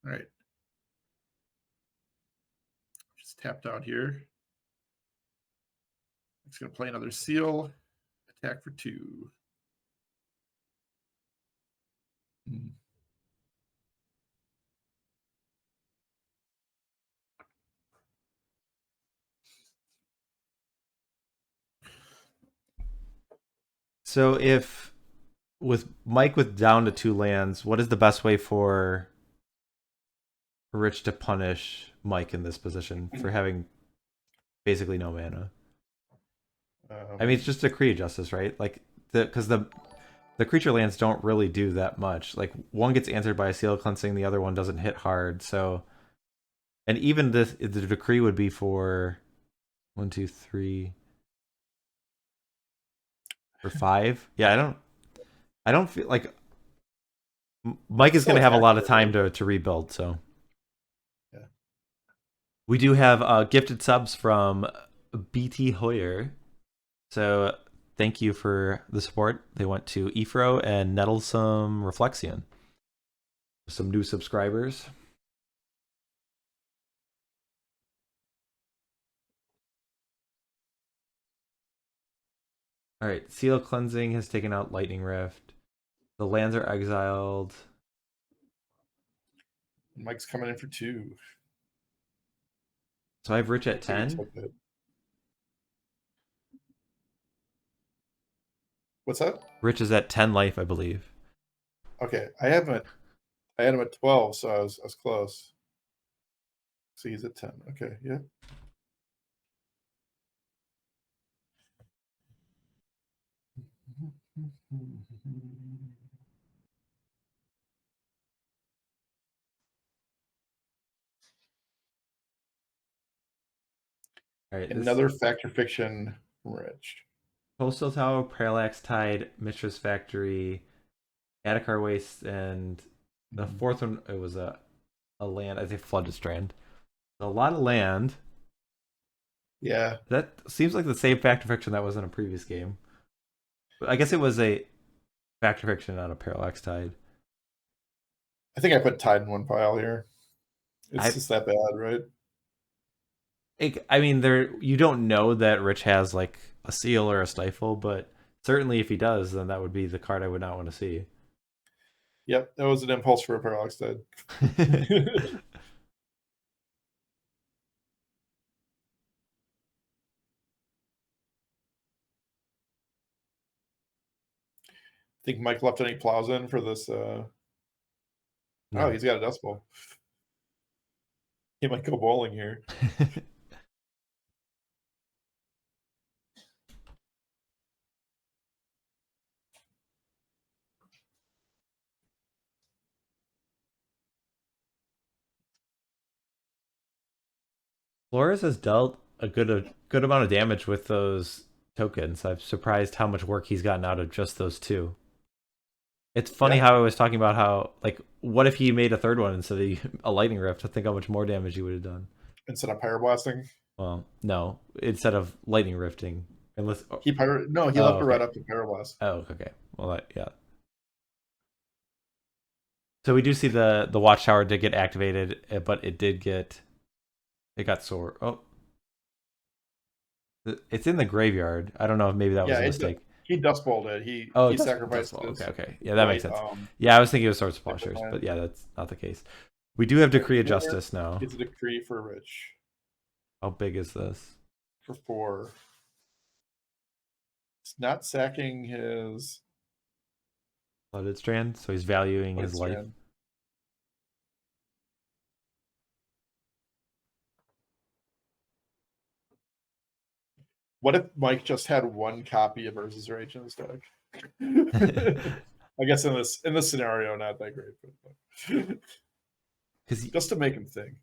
All right. Just tapped out here. It's going to play another seal. Attack for 2. So if with Mike with down to 2 lands, what is the best way for Rich to punish Mike in this position for having basically no mana? I mean, it's just Decree of Justice, right? Like because the creature lands don't really do that much. Like one gets answered by a Seal Cleansing, the other one doesn't hit hard. So, and even the decree would be for 1, 2, 3, or 5. Yeah, I don't feel like Mike is going to have a lot of time to rebuild. So, yeah, we do have gifted subs from BT Hoyer. So thank you for the support. They went to Ephro and Nettlesome Reflexion. Some new subscribers. All right, Seal Cleansing has taken out Lightning Rift. The lands are exiled. Mike's coming in for 2. So I have Rich at 10. What's that? Rich is at 10 life, I believe. Okay, I had him at 12, so I was close. So he's at 10. Okay, yeah. All right, Another Factor Fiction from Rich. Postal Tower, Parallax Tide, Mistress Factory, Attakar Waste, and the fourth one, it was a land, I think Flooded Strand. A lot of land. Yeah. That seems like the same Factor Fiction that was in a previous game. But I guess it was a Factor Fiction, not a Parallax Tide. I think I put Tide in one pile here. It's just that bad, right? I mean, you don't know that Rich has like a seal or a stifle, but certainly if he does, then that would be the card I would not want to see. Yep, that was an impulse for a Parallax Tide. Think Mike left any plows in for this? Oh, No. he's got a dust bowl. He might go bowling here. Flores has dealt a good amount of damage with those tokens. I'm surprised how much work he's gotten out of just those two. It's funny Yeah. how I was talking about how, like, what if he made a third one instead of a lightning rift? I think how much more damage he would have done. Instead of pyroblasting, Well, no, instead of lightning rifting, unless. he Oh, left it right okay. up to pyroblast. Oh, okay. Well, yeah. So we do see the watchtower did get activated, but it got sore. Oh, it's in the graveyard. I don't know if maybe that was Yeah, a mistake. he dust bowled it. Oh, He Dust sacrificed Bowl. his Okay. Yeah, that makes white sense. Yeah, I was thinking it was Swords of liquid Plowshares, but land. yeah, that's not the case. We do have Decree of Here Justice now. is a decree for Rich How big is this? for 4. It's not sacking his Flooded Strand, so he's valuing what his is life. Strand. What if Mike just had one copy of Urza's Rage in his deck? I guess in this scenario, not that great, but Because just to make him think.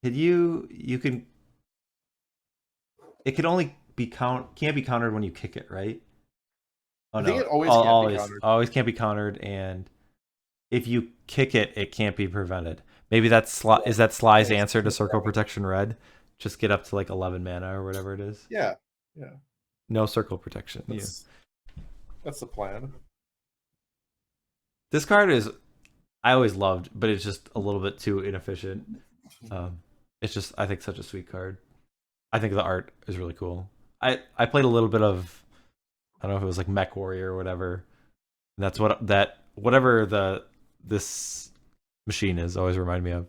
you can it can only can't be countered when you kick it, right? Oh I think no, it always can't be countered. always can't be countered, and if you kick it, it can't be prevented. Maybe is that Sly's answer to Circle Protection Red? Just get up to like 11 mana or whatever it is. Yeah. No Circle Protection. That's the plan. This card is I always loved, but it's just a little bit too inefficient. It's just I think such a sweet card. I think the art is really cool. I played a little bit of I don't know if it was like Mech Warrior or whatever. And that's whatever this machine is always remind me of.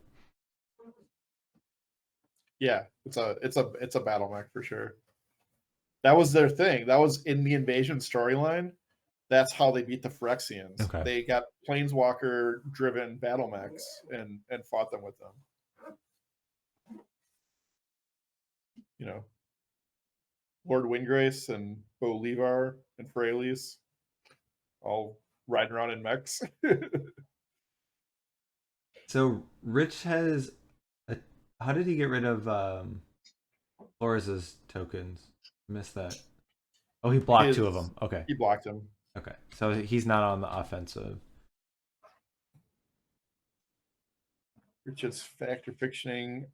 Yeah, it's a battle mech for sure. That was their thing. That was in the invasion storyline. That's how they beat the Phyrexians. Okay. They got planeswalker driven battle mechs and fought them with them. You know, Lord Windgrace and Bo Levar and Freylis all riding around in mechs. So Rich has how did he get rid of Flores' tokens? Missed that. Oh, he blocked two of them. Okay. He blocked him. Okay. So he's not on the offensive. Richard's factor fictioning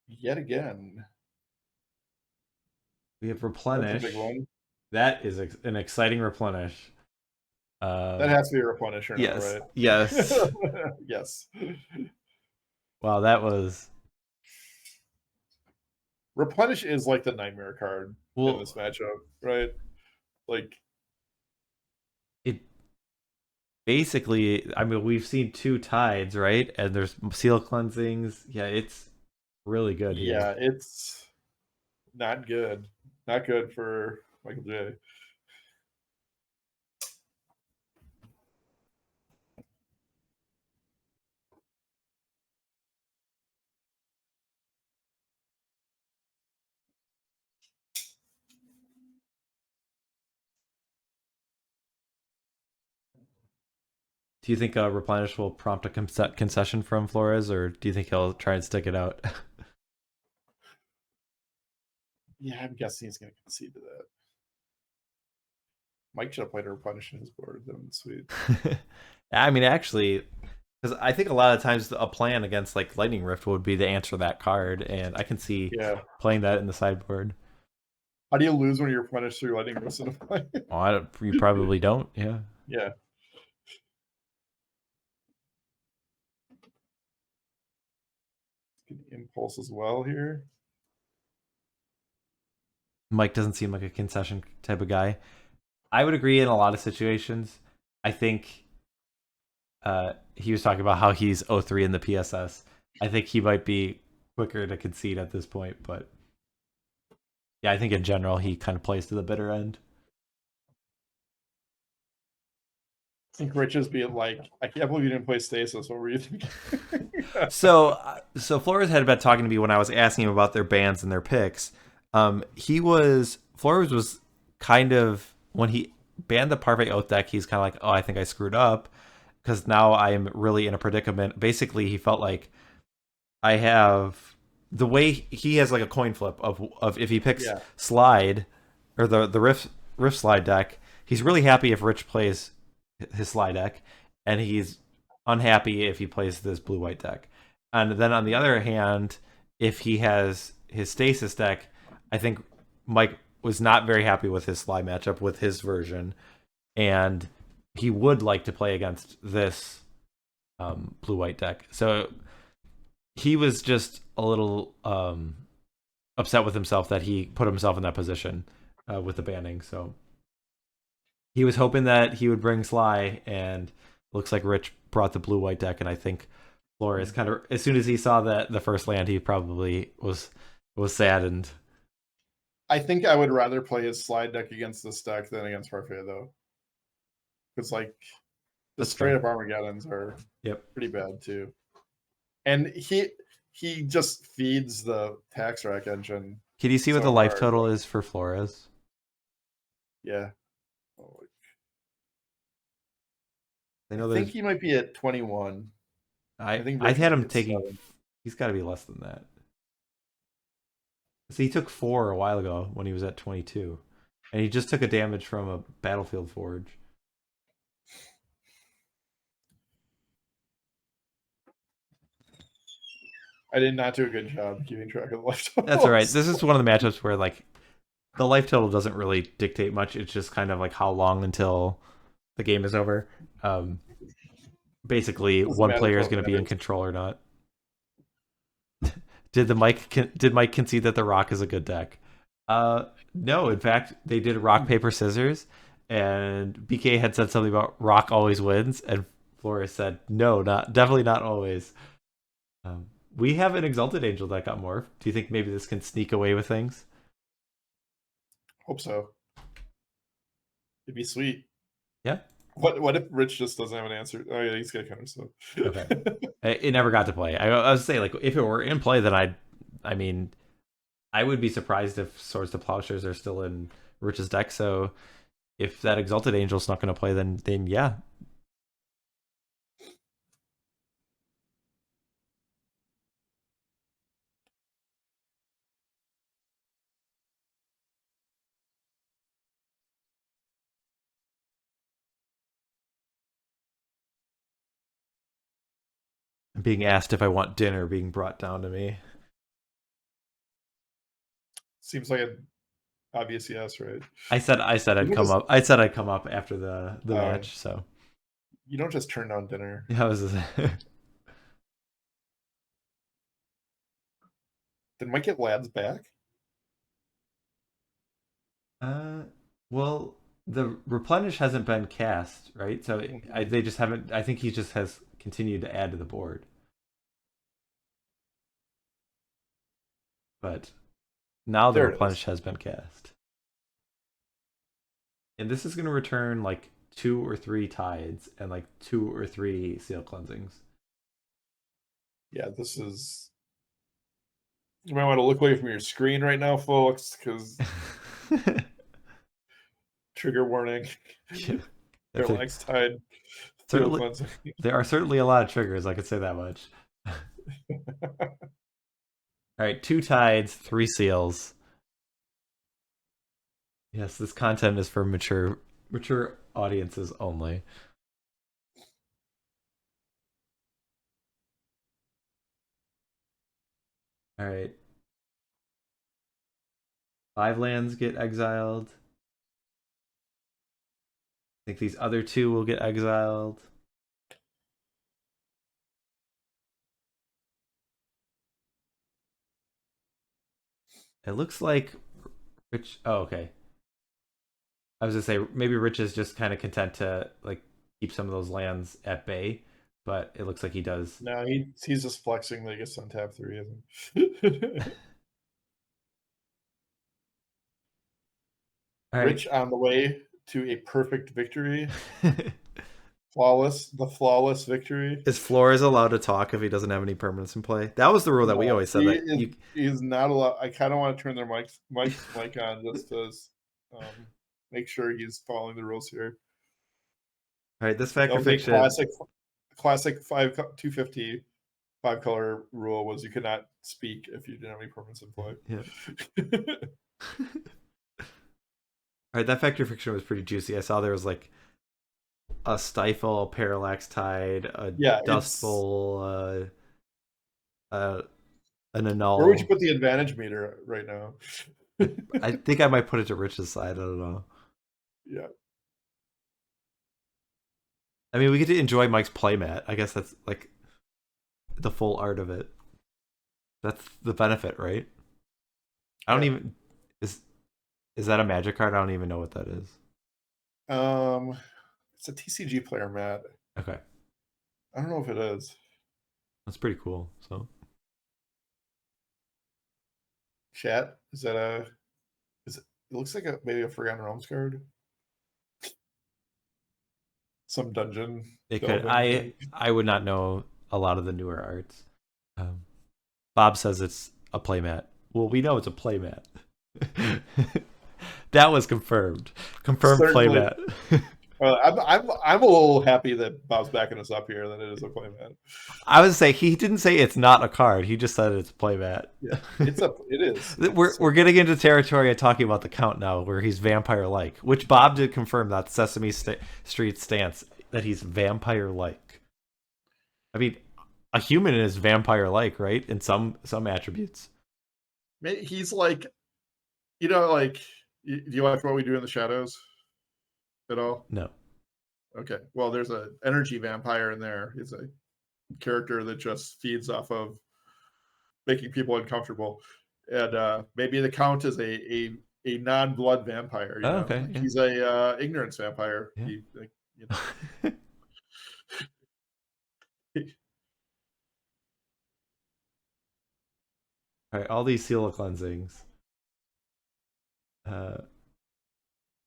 yet again. We have replenish. That's a big one. That is an exciting replenish. That has to be a replenisher now, yes. right? Yes. Yes. Wow, that was Replenish is like the nightmare card in this matchup, right? Like it basically I mean we've seen 2 tides, right? And there's seal cleansings. Yeah, it's really good here. Yeah, it's not good. Not good for Michael J. Do you think replenish will prompt a concession from Flores, or do you think he'll try and stick it out? Yeah, I'm guessing he's going to concede to that. Mike should have played a replenish in his board. That would be sweet. I mean, actually, because I think a lot of times a plan against like Lightning Rift would be to answer that card, and I can see playing that in the sideboard. How do you lose when you replenish through Lightning Rift in a play? Oh, you probably don't. Yeah. Yeah. Impulse as well here. Mike doesn't seem like a concession type of guy. I would agree in a lot of situations. I think he was talking about how he's 0-3 in the PSS. I think he might be quicker to concede at this point, but yeah, I think in general he kind of plays to the bitter end. think Rich is being like, I can't believe you didn't play Stasis. What were you thinking? So Flores had been talking to me when I was asking him about their bands and their picks. Flores was kind of, when he banned the Parfait Oath deck, he's kind of like, oh, I think I screwed up because now I'm really in a predicament. Basically, he felt like I have the way he has like a coin flip of if he picks slide or the riff slide deck, he's really happy if Rich plays his slide deck, and he's unhappy if he plays this blue white deck. And then on the other hand, if he has his stasis deck, I think Mike was not very happy with his slide matchup with his version, and he would like to play against this blue white deck. So he was just a little upset with himself that he put himself in that position with the banning. So he was hoping that he would bring Sly, and looks like Rich brought the blue white deck. And I think Flores kind of, as soon as he saw that the first land, he probably was saddened. I think I would rather play his slide deck against this deck than against Parfait, though. Because, like, the straight up Armageddons are pretty bad, too. And he just feeds the tax rack engine. Can you see what the life total is for Flores? Yeah. I think he might be at 21. I think I've had him taking. 7. He's got to be less than that. So he took 4 a while ago when he was at 22, and he just took a damage from a Battlefield Forge. I did not do a good job keeping track of the life total. That's all right. This is one of the matchups where like the life total doesn't really dictate much. It's just kind of like how long until the game is over. Basically, one player is going to be in control or not. Did Mike concede that the Rock is a good deck? No, in fact, they did rock paper scissors, and BK had said something about Rock always wins, and Flores said no, definitely not always. We have an Exalted Angel that got morphed. Do you think maybe this can sneak away with things? Hope so. It'd be sweet. Yeah. What if Rich just doesn't have an answer? Oh yeah, he's got counter. So okay, it never got to play. I was saying, like, if it were in play, then I would be surprised if Swords to Plowshares are still in Rich's deck. So if that Exalted Angel's not going to play, then yeah. I'm being asked if I want dinner being brought down to me. Seems like an obvious yes, right? I said I'd come up. I said I'd come up after the match. So you don't just turn down dinner. Yeah, Did Mike get Lads back? Well, the replenish hasn't been cast, right? So they just haven't. I think he just has continued to add to the board. But now the replenish has been cast, and this is going to return like 2 or 3 tides and like 2 or 3 seal cleansings. Yeah, this is. You might want to look away from your screen right now, folks, because trigger warning. Their legs tied. There are certainly a lot of triggers. I could say that much. All right, 2 tides, 3 seals. Yes, this content is for mature audiences only. All right. 5 lands get exiled. I think these other 2 will get exiled. It looks like Rich. Oh, okay. I was gonna say maybe Rich is just kind of content to like keep some of those lands at bay, but it looks like he does. No, he's just flexing that he gets on tap 3 of them. All right. Rich on the way to a perfect victory. flawless victory. Is Flores allowed to talk if he doesn't have any permanents in play? That was the rule that we always said that you. He's not allowed. I kind of want to turn their mic on just to make sure he's following the rules here. All right, this fact or fiction. Classic 250 5-color rule was you could not speak if you didn't have any permanents in play. Yeah. All right, that fact or fiction was pretty juicy. I saw there was like a Stifle, a Parallax Tide, a Dustful, an Annul. Where would you put the advantage meter right now? I think I might put it to Rich's side. I don't know. Yeah. I mean, we get to enjoy Mike's playmat. I guess that's like the full art of it. That's the benefit, right? I don't even is that a Magic card? I don't even know what that is. It's a TCG player mat. Okay. I don't know if it is. That's pretty cool. So, chat, is that it looks like maybe a Forgotten Realms card. Some dungeon. It could. I would not know a lot of the newer arts. Bob says it's a playmat. Well, we know it's a playmat. That was confirmed. Confirmed playmat. I'm a little happy that Bob's backing us up here that it is a playmat. I would say he didn't say it's not a card. He just said it's a playmat. Yeah, it is. We're getting into territory of talking about the count now, where he's vampire-like, which Bob did confirm that Sesame Street stance that he's vampire-like. I mean, a human is vampire-like, right? In some attributes. He's like, like, do you watch What We Do in the Shadows at all? No. Okay. Well, there's an energy vampire in there. He's a character that just feeds off of making people uncomfortable. And maybe the Count is a non-blood vampire. Okay. Like he's a ignorance vampire. Yeah. All right, all these seal of cleansings.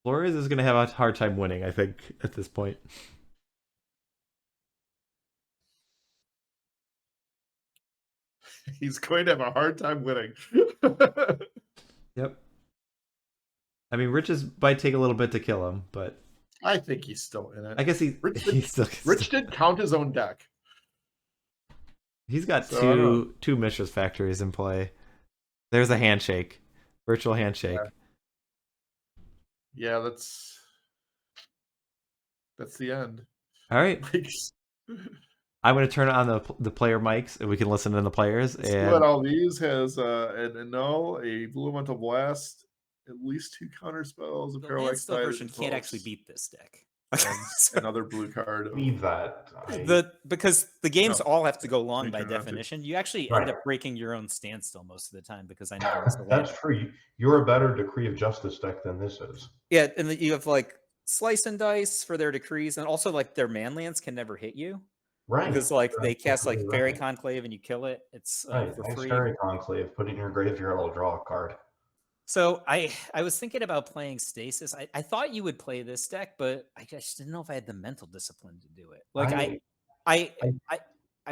Flores is going to have a hard time winning, I think, at this point. He's going to have a hard time winning. Yep. I mean, Rich might take a little bit to kill him, but I think he's still in it. I guess Rich did count his own deck. He's got two Mishra's Factories in play. There's a handshake. Virtual handshake. Yeah, that's the end. All right. I'm going to turn on the player mics, and we can listen to the players. What all these has an Annul, a Blue Elemental Blast, at least 2 counter spells, a Parallax Tide version can't actually beat this deck. Another blue card. Need that. Because the games all have to go long by definition. You actually end up breaking your own standstill most of the time because I never miss the land. That's true. You're a better Decree of Justice deck than this is. Yeah, and you have like Slice and Dice for their decrees, and also like their man lands can never hit you. Right. Because like they cast like Fairy Conclave and you kill it. It's for free. Fairy Conclave, put it in your graveyard, it'll draw a card. So I was thinking about playing Stasis. I thought you would play this deck, but I just didn't know if I had the mental discipline to do it. Like I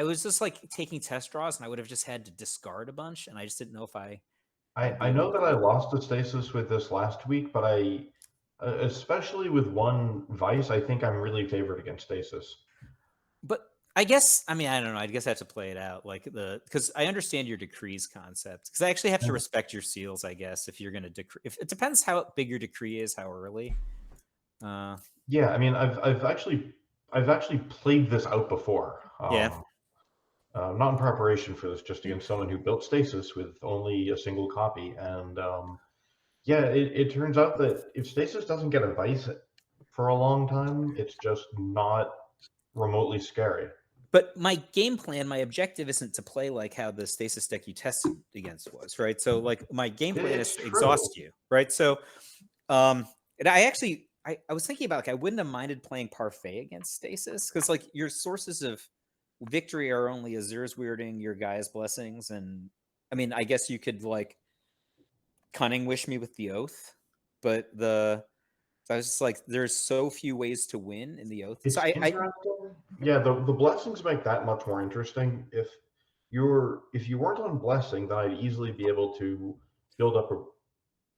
was just like taking test draws, and I would have just had to discard a bunch, and I just didn't know if I know that I lost to Stasis with this last week, but especially with one Vice, I think I'm really favored against Stasis. But I guess, I don't know. I guess I have to play it out, because I understand your decrees concept. Because I actually have to respect your seals, I guess, if you're going to decree. If it depends how big your decree is, how early. Yeah, I mean, I've actually played this out before. Not in preparation for this, just against someone who built Stasis with only a single copy, and it turns out that if Stasis doesn't get a Vice for a long time, it's just not remotely scary. But my game plan, my objective isn't to play like how the Stasis deck you tested against was, right? So like my game plan is to exhaust you, right? So and I was thinking about, I wouldn't have minded playing Parfait against Stasis, because like your sources of victory are only Azur's Weirding, your Gaia's Blessings, and I guess you could like Cunning Wish me with the Oath, but So I was just like, there's so few ways to win in the Oath. It's So I interesting. Yeah, the blessings make that much more interesting. If you weren't on blessing, then I'd easily be able to build up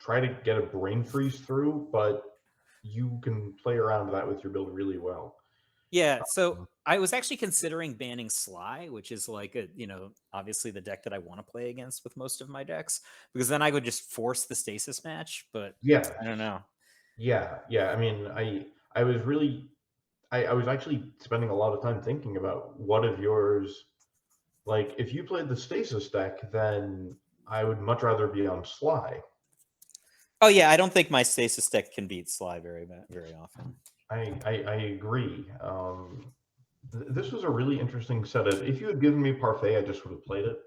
try to get a brain freeze through, but you can play around that with your build really well. yeah, so I was actually considering banning Sly, which is like obviously the deck that I want to play against with most of my decks, because then I would just force the stasis match. But yeah, I don't know. Yeah. I mean, I was really I was actually spending a lot of time thinking about what of yours, like if you played the stasis deck, then I would much rather be on Sly. Oh yeah, I don't think my stasis deck can beat Sly very often. I agree. This was a really interesting setup. If you had given me Parfait, I just would have played it.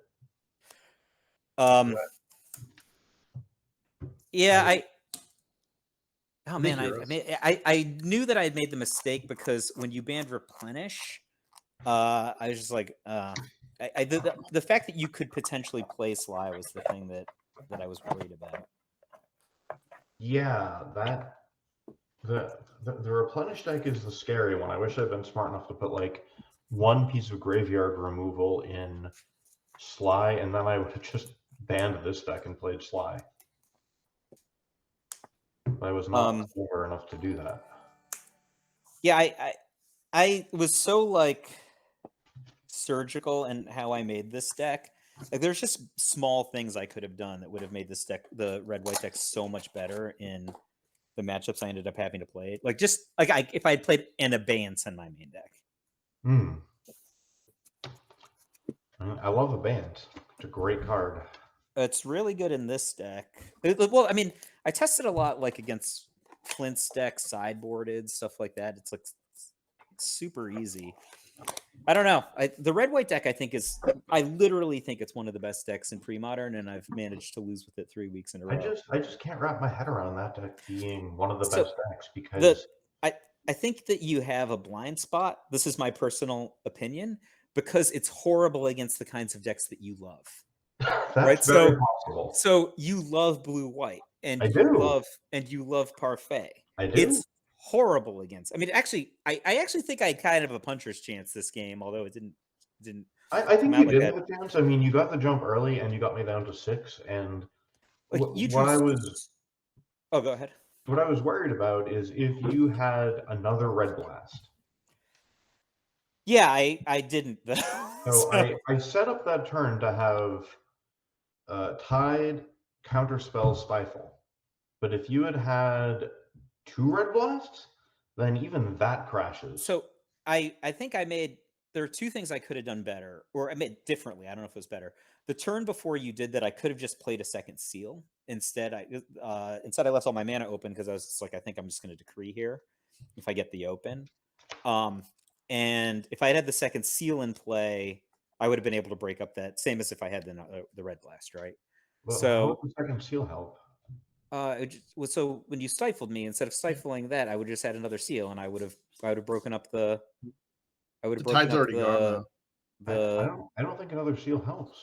Yeah, oh man, I knew that I had made the mistake because when you banned Replenish, I was just like, the fact that you could potentially play Sly was the thing that I was worried about. Yeah, the Replenish deck is the scary one. I wish I'd been smart enough to put like one piece of graveyard removal in Sly, and then I would have just banned this deck and played Sly. But I was not clever enough to do that. Yeah, I was so like surgical in how I made this deck. Like there's just small things I could have done that would have made this deck, the red-white deck, so much better in the matchups I ended up having to play. Like just like if I had played an Abeyance in my main deck. I love Abeyance. It's a great card. It's really good in this deck. Well, I mean, I tested a lot like against Flint's deck, sideboarded, stuff like that. It's like super easy. I don't know. The red-white deck, I literally think it's one of the best decks in Premodern, and I've managed to lose with it 3 weeks in a row. I just can't wrap my head around that deck being one of the best decks because I think that you have a blind spot. This is my personal opinion because it's horrible against the kinds of decks that you love. That's very possible. So you love blue-white, and you love Parfait. I do. It's horrible against. I mean, actually, I actually think I kind of have a puncher's chance this game, although it didn't. I think you did have a chance. I mean, you got the jump early, and you got me down to 6. And what I was. Oh, go ahead. What I was worried about is if you had another red blast. Yeah, I didn't. So I set up that turn to have Tide, Counterspell, Stifle. But if you had 2 red blasts, then even that crashes. So I think there are 2 things I could have done better, or I made differently. I don't know if it was better. The turn before you did that, I could have just played a second seal. Instead, I left all my mana open because I was just like, I think I'm just going to decree here if I get the open. And if I had the second seal in play, I would have been able to break up that, same as if I had the red blast, right? Well, so how would the second seal help? So when you stifled me, instead of stifling that, I would just add another seal, and I would have broken up the. I would have broken tide's up already gone. I don't think another seal helps.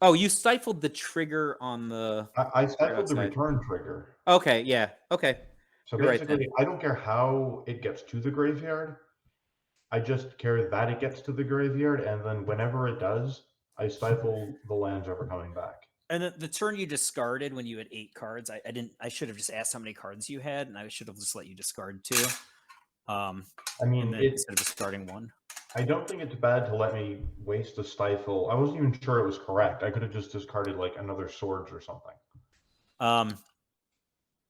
Oh, you stifled the trigger on the. I stifled the return trigger. Okay, yeah, okay. So basically, I don't care how it gets to the graveyard. I just care that it gets to the graveyard, and then whenever it does, I stifle the lands ever coming back. And the turn you discarded when you had 8 cards, I should have just asked how many cards you had, and I should have just let you discard 2. I mean, instead of discarding 1. I don't think it's bad to let me waste a stifle. I wasn't even sure it was correct. I could have just discarded like another swords or something.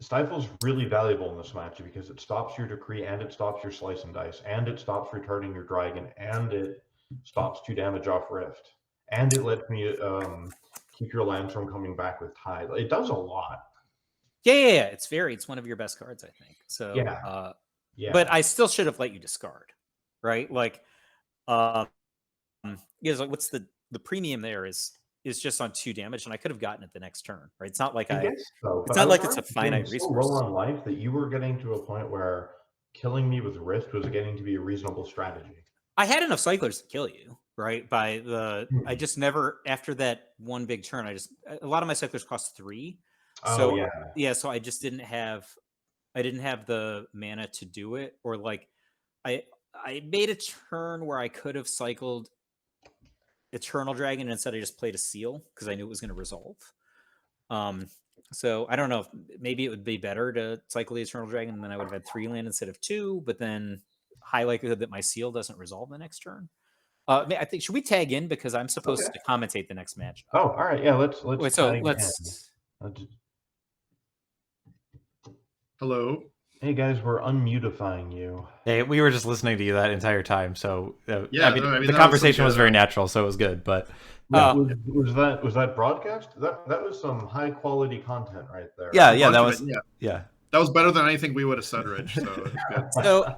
Stifle's really valuable in this match because it stops your decree, and it stops your slice and dice, and it stops returning your dragon, and it stops 2 damage off Rift, and it lets me keep your lands from coming back with Tide. It does a lot. Yeah. It's one of your best cards, I think. So yeah. But I still should have let you discard, right? Like, what's the premium there is just on 2 damage, and I could have gotten it the next turn, right? It's not like it's not like it's a finite resource. So low on life that you were getting to a point where killing me with Rift was getting to be a reasonable strategy. I had enough cyclers to kill you, right? I just never, after that one big turn, a lot of my cyclers cost 3. So yeah. So I just didn't have the mana to do it, or like I made a turn where I could have cycled Eternal Dragon, and instead I just played a seal because I knew it was going to resolve. So I don't know if maybe it would be better to cycle the Eternal Dragon, and then I would have had 3 land instead of 2, but then high likelihood that my seal doesn't resolve the next turn. I think, should we tag in, because I'm supposed to commentate the next match? Oh, all right. Yeah, let's Wait, tag in. Hello. Hey guys, we're unmutifying you. Hey, we were just listening to you that entire time, so yeah, I mean the conversation was very natural, so it was good. But was that broadcast? That was some high quality content right there. Yeah, that was that was better than anything we would have said, Rich. So it's good. So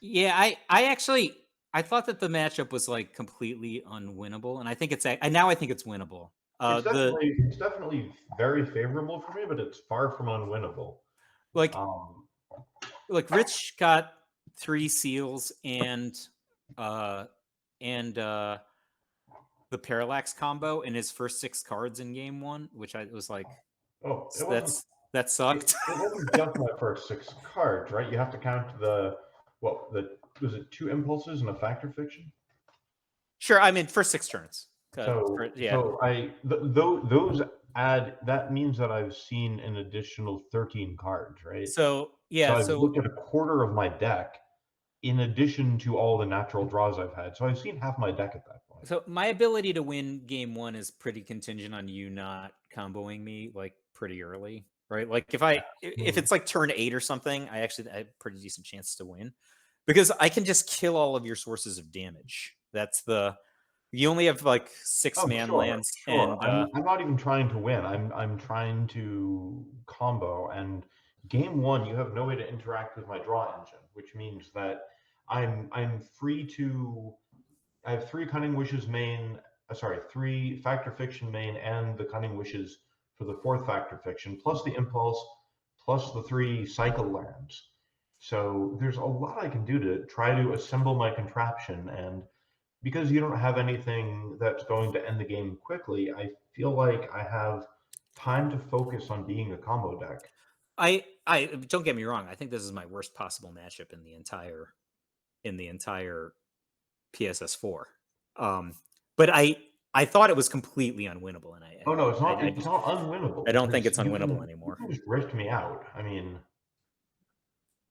yeah, I actually thought that the matchup was like completely unwinnable, and I think it's winnable. It's definitely very favorable for me, but it's far from unwinnable. Like Rich got 3 seals and the Parallax combo in his first 6 cards in game 1, which I was like, that sucked. It wasn't just my first 6 cards, right? You have to count was it 2 impulses and a factor fiction? Sure, I mean first 6 turns. Those add, that means that I've seen an additional 13 cards, right? So I've looked at a quarter of my deck in addition to all the natural draws I've had. So I've seen half my deck at that point. So my ability to win game 1 is pretty contingent on you not comboing me like pretty early, right? Like if it's like turn 8 or something, I actually have a pretty decent chance to win, because I can just kill all of your sources of damage. You only have like 6 man lands. Sure. And I'm not even trying to win. I'm trying to combo. And game 1, you have no way to interact with my draw engine, which means that I'm free to. I have 3 Cunning Wishes main. 3 Factor Fiction main, and the Cunning Wishes for the 4th Factor Fiction, plus the Impulse, plus the 3 Cycle lands. So there's a lot I can do to try to assemble my contraption, and because you don't have anything that's going to end the game quickly, I feel like I have time to focus on being a combo deck. I don't get me wrong. I think this is my worst possible matchup in the entire PSS4. But I thought it was completely unwinnable, and it's not. It's not unwinnable. I don't think it's unwinnable anymore. You just ripped me out. I mean.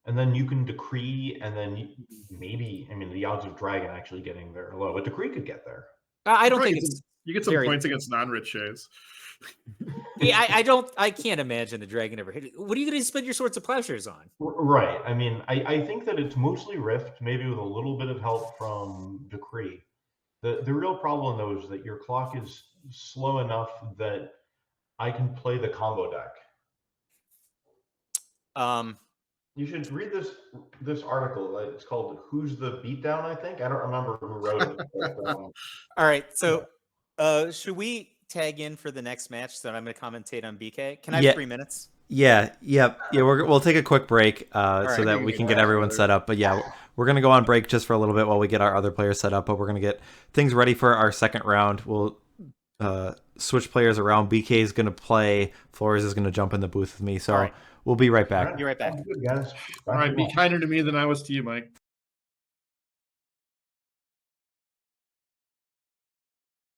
And then you can decree, and then the odds of Dragon actually getting there are low, but decree could get there. I don't think you get some points against non-rich Shays. Yeah, I can't imagine the Dragon ever hit it. What are you going to spend your Swords of Plowshares on? Right. I mean, I think that it's mostly Rift, maybe with a little bit of help from decree. The real problem, though, is that your clock is slow enough that I can play the combo deck. You should read this article. It's called "Who's the Beatdown?" I think. I don't remember who wrote it. But, all right. So, should we tag in for the next match that I'm going to commentate on BK? Can I have 3 minutes? Yeah. We'll take a quick break so that we can get everyone set up. But yeah, we're going to go on break just for a little bit while we get our other players set up. But we're going to get things ready for our second round. We'll switch players around. BK is going to play. Flores is going to jump in the booth with me. So. We'll be right back. Be right back. Good, guys. All right, be kinder to me than I was to you, Mike.